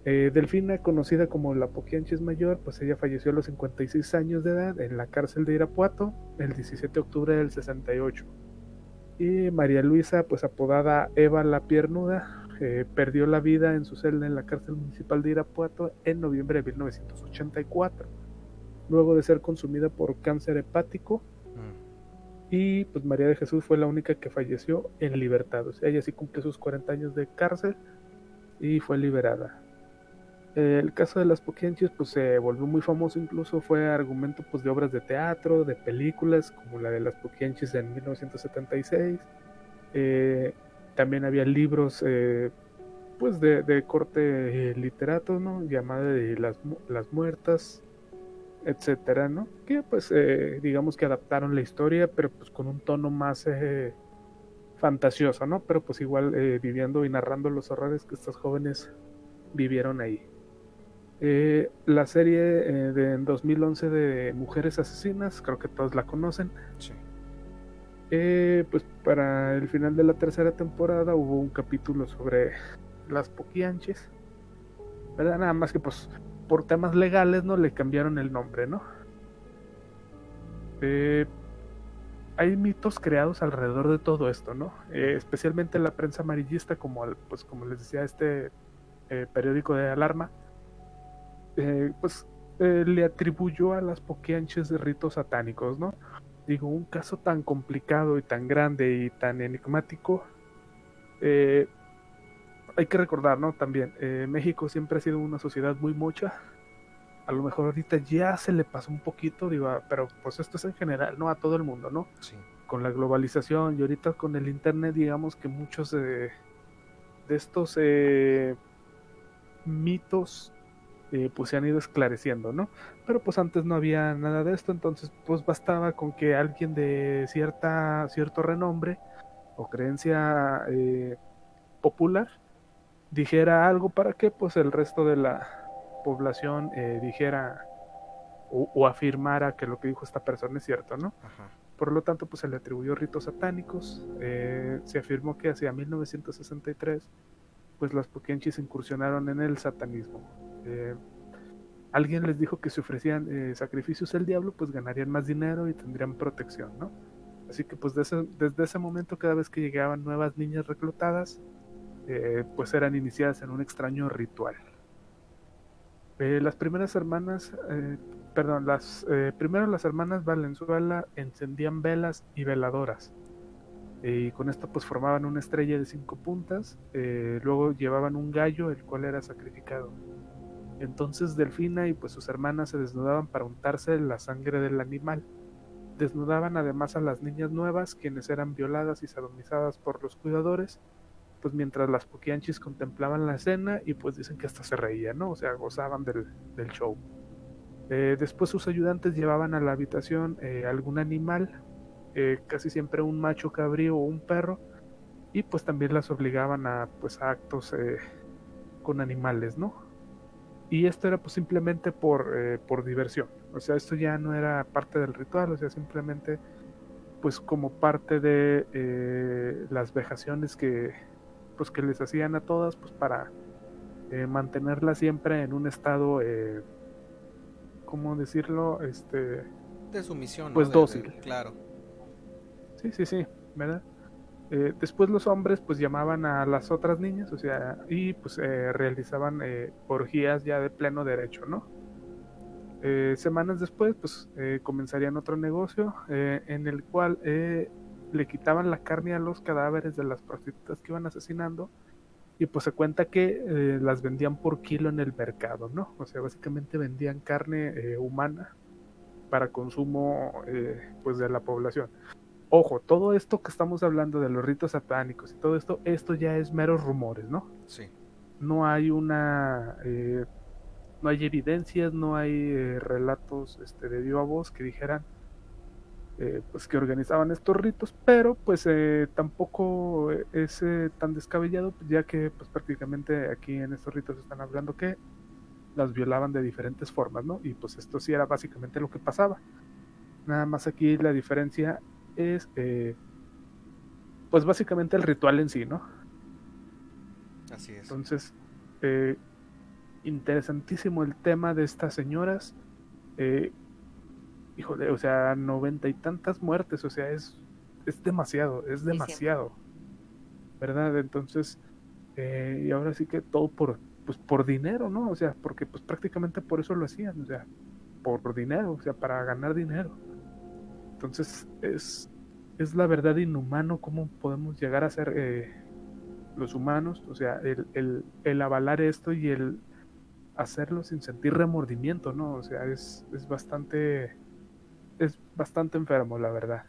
Delfina, conocida como la Poquianchis Mayor, pues ella falleció a los 56 años de edad en la cárcel de Irapuato el 17 de octubre del 68. Y María Luisa, pues apodada Eva la Piernuda, perdió la vida en su celda en la cárcel municipal de Irapuato en noviembre de 1984, luego de ser consumida por cáncer hepático. Y pues María de Jesús fue la única que falleció en libertad. O sea, ella sí cumplió sus 40 años de cárcel y fue liberada. El caso de las Poquianchis pues se volvió muy famoso, incluso fue argumento pues de obras de teatro, de películas como la de las Poquianchis en 1976. También había libros pues de corte literato, ¿no? Llamada de las muertas, etcétera, ¿no? Que pues digamos que adaptaron la historia, pero pues con un tono más fantasioso, ¿no? Pero pues igual viviendo y narrando los horrores que estos jóvenes vivieron ahí. La serie de 2011 de Mujeres Asesinas, creo que todos la conocen. Sí. Pues para el final de la tercera temporada hubo un capítulo sobre las Poquianchis, ¿verdad? Nada más que pues por temas legales no le cambiaron el nombre, ¿no? Hay mitos creados alrededor de todo esto, ¿no? Especialmente la prensa amarillista, como les decía, este periódico de Alarma, le atribuyó a las Poquianchis de ritos satánicos, ¿no? Digo, un caso tan complicado y tan grande y tan enigmático, hay que recordar, ¿no? También, México siempre ha sido una sociedad muy mocha. A lo mejor ahorita ya se le pasó un poquito, digo, pero pues esto es en general, ¿no? A todo el mundo, ¿no? Sí. Con la globalización y ahorita con el internet, digamos que muchos de estos mitos pues se han ido esclareciendo, ¿no? Pero pues antes no había nada de esto, entonces pues bastaba con que alguien de cierto renombre o creencia popular dijera algo para que pues el resto de la población dijera o afirmara que lo que dijo esta persona es cierto, ¿no? Ajá. Por lo tanto, pues se le atribuyó ritos satánicos. Se afirmó que hacia 1963, pues las Poquianchis incursionaron en el satanismo. Alguien les dijo que si ofrecían sacrificios al diablo, pues ganarían más dinero y tendrían protección, ¿no? Así que pues desde ese momento, cada vez que llegaban nuevas niñas reclutadas, pues eran iniciadas en un extraño ritual. Las primeras hermanas, primero las hermanas Valenzuela encendían velas y veladoras. Y con esto pues formaban una estrella de 5 puntas. Luego llevaban un gallo, el cual era sacrificado. Entonces Delfina y pues sus hermanas se desnudaban para untarse la sangre del animal. Desnudaban además a las niñas nuevas, quienes eran violadas y sodomizadas por los cuidadores, pues mientras las Poquianchis contemplaban la escena y pues dicen que hasta se reían, ¿no? O sea, gozaban del show. Después sus ayudantes llevaban a la habitación algún animal, casi siempre un macho cabrío o un perro, y pues también las obligaban a pues a actos con animales, ¿no? Y esto era pues simplemente por diversión. O sea, esto ya no era parte del ritual, o sea, simplemente pues como parte de las vejaciones que pues que les hacían a todas pues para mantenerlas siempre en un estado ¿cómo decirlo? De sumisión, ¿no? Pues dócil. Claro. Sí, ¿verdad? Después los hombres pues llamaban a las otras niñas, o sea, y pues realizaban orgías ya de pleno derecho, ¿no? Semanas después pues comenzarían otro negocio en el cual le quitaban la carne a los cadáveres de las prostitutas que iban asesinando y pues se cuenta que las vendían por kilo en el mercado, ¿no? O sea, básicamente vendían carne humana para consumo pues de la población. Ojo, todo esto que estamos hablando de los ritos satánicos y todo esto ya es meros rumores, ¿no? Sí. No hay no hay evidencias, no hay relatos de viva voz que dijeran pues que organizaban estos ritos, pero pues tampoco es tan descabellado, ya que pues prácticamente aquí en estos ritos están hablando que las violaban de diferentes formas, ¿no? Y pues esto sí era básicamente lo que pasaba. Nada más aquí la diferencia es pues básicamente el ritual en sí, ¿no? Así es. Entonces, interesantísimo el tema de estas señoras. Híjole, o sea, 90 y tantas muertes, o sea, es demasiado, ¿verdad? Entonces, y ahora sí que todo pues por dinero, ¿no? O sea, porque pues prácticamente por eso lo hacían, o sea, por dinero, o sea, para ganar dinero. Entonces, es la verdad inhumano cómo podemos llegar a ser los humanos, o sea, el avalar esto y el hacerlo sin sentir remordimiento, ¿no? O sea, es bastante enfermo, la verdad.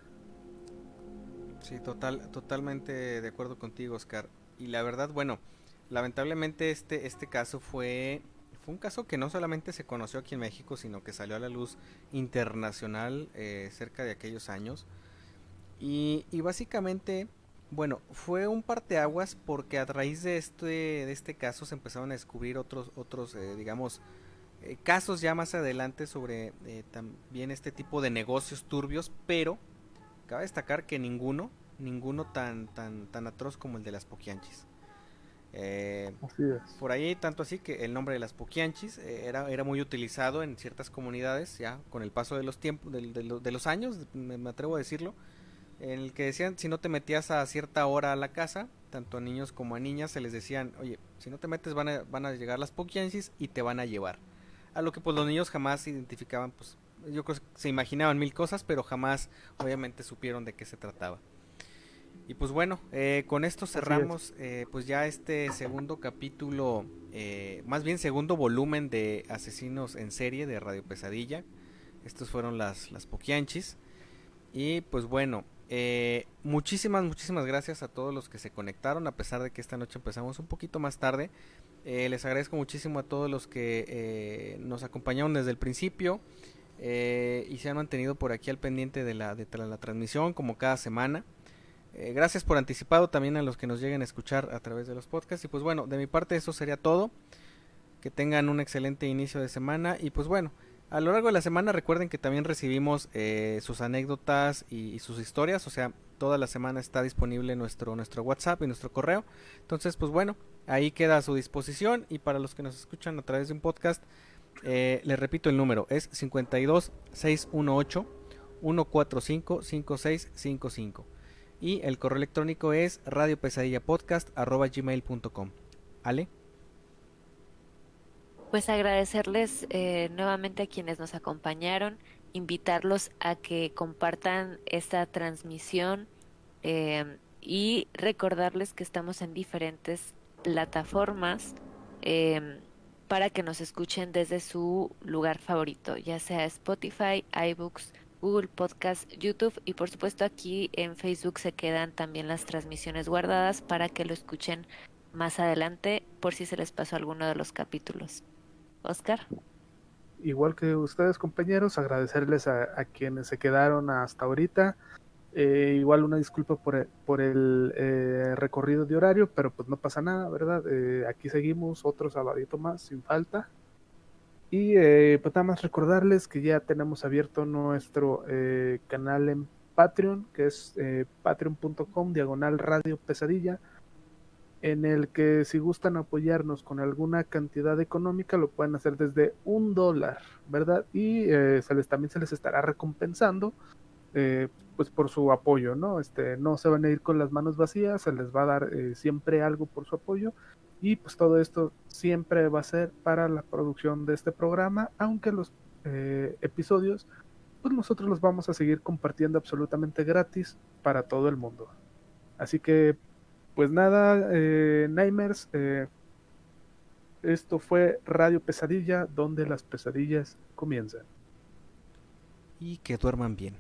Sí, totalmente de acuerdo contigo, Oscar. Y la verdad, bueno, lamentablemente este caso fue un caso que no solamente se conoció aquí en México, sino que salió a la luz internacional cerca de aquellos años. Y básicamente, bueno, fue un parteaguas porque a raíz de este caso se empezaron a descubrir otros digamos, casos ya más adelante sobre también este tipo de negocios turbios, pero cabe destacar que ninguno tan atroz como el de las Poquianchis. Así es. Por ahí tanto así que el nombre de las Poquianchis era muy utilizado en ciertas comunidades ya con el paso de los tiempos, de los años, me atrevo a decirlo, en el que decían si no te metías a cierta hora a la casa, tanto a niños como a niñas se les decían, oye, si no te metes van a llegar las Poquianchis y te van a llevar. A lo que pues los niños jamás identificaban, pues yo creo que se imaginaban mil cosas, pero jamás obviamente supieron de qué se trataba. Y pues bueno, con esto cerramos pues ya este segundo capítulo, más bien segundo volumen de Asesinos en Serie de Radio Pesadilla. Estos fueron las Poquianchis. Y pues bueno, muchísimas gracias a todos los que se conectaron, a pesar de que esta noche empezamos un poquito más tarde. Les agradezco muchísimo a todos los que nos acompañaron desde el principio y se han mantenido por aquí al pendiente de la transmisión como cada semana. Gracias por anticipado también a los que nos lleguen a escuchar a través de los podcasts. Y pues bueno, de mi parte eso sería todo. Que tengan un excelente inicio de semana. Y pues bueno, a lo largo de la semana recuerden que también recibimos sus anécdotas y sus historias. O sea, toda la semana está disponible nuestro WhatsApp y nuestro correo. Entonces pues bueno, ahí queda a su disposición. Y para los que nos escuchan a través de un podcast, les repito el número, es 52 618 145 5655. Y el correo electrónico es radiopesadillapodcast@gmail.com. ¿Ale? Pues agradecerles nuevamente a quienes nos acompañaron, invitarlos a que compartan esta transmisión y recordarles que estamos en diferentes plataformas em, para que nos escuchen desde su lugar favorito, ya sea Spotify, iBooks, Google Podcast, YouTube y por supuesto aquí en Facebook se quedan también las transmisiones guardadas para que lo escuchen más adelante por si se les pasó alguno de los capítulos. Oscar. Igual que ustedes, compañeros, agradecerles a quienes se quedaron hasta ahorita. Igual una disculpa por el recorrido de horario, pero pues no pasa nada, ¿verdad? Aquí seguimos otro sabadito más, sin falta. Y pues nada más recordarles que ya tenemos abierto nuestro canal en Patreon, que es patreon.com/Radio Pesadilla, en el que si gustan apoyarnos con alguna cantidad económica lo pueden hacer desde $1, ¿verdad? Y también se les estará recompensando pues por su apoyo, ¿no? No se van a ir con las manos vacías, se les va a dar siempre algo por su apoyo y pues todo esto siempre va a ser para la producción de este programa, aunque los episodios pues nosotros los vamos a seguir compartiendo absolutamente gratis para todo el mundo. Así que pues nada, Nightmares, esto fue Radio Pesadilla, donde las pesadillas comienzan. Y que duerman bien.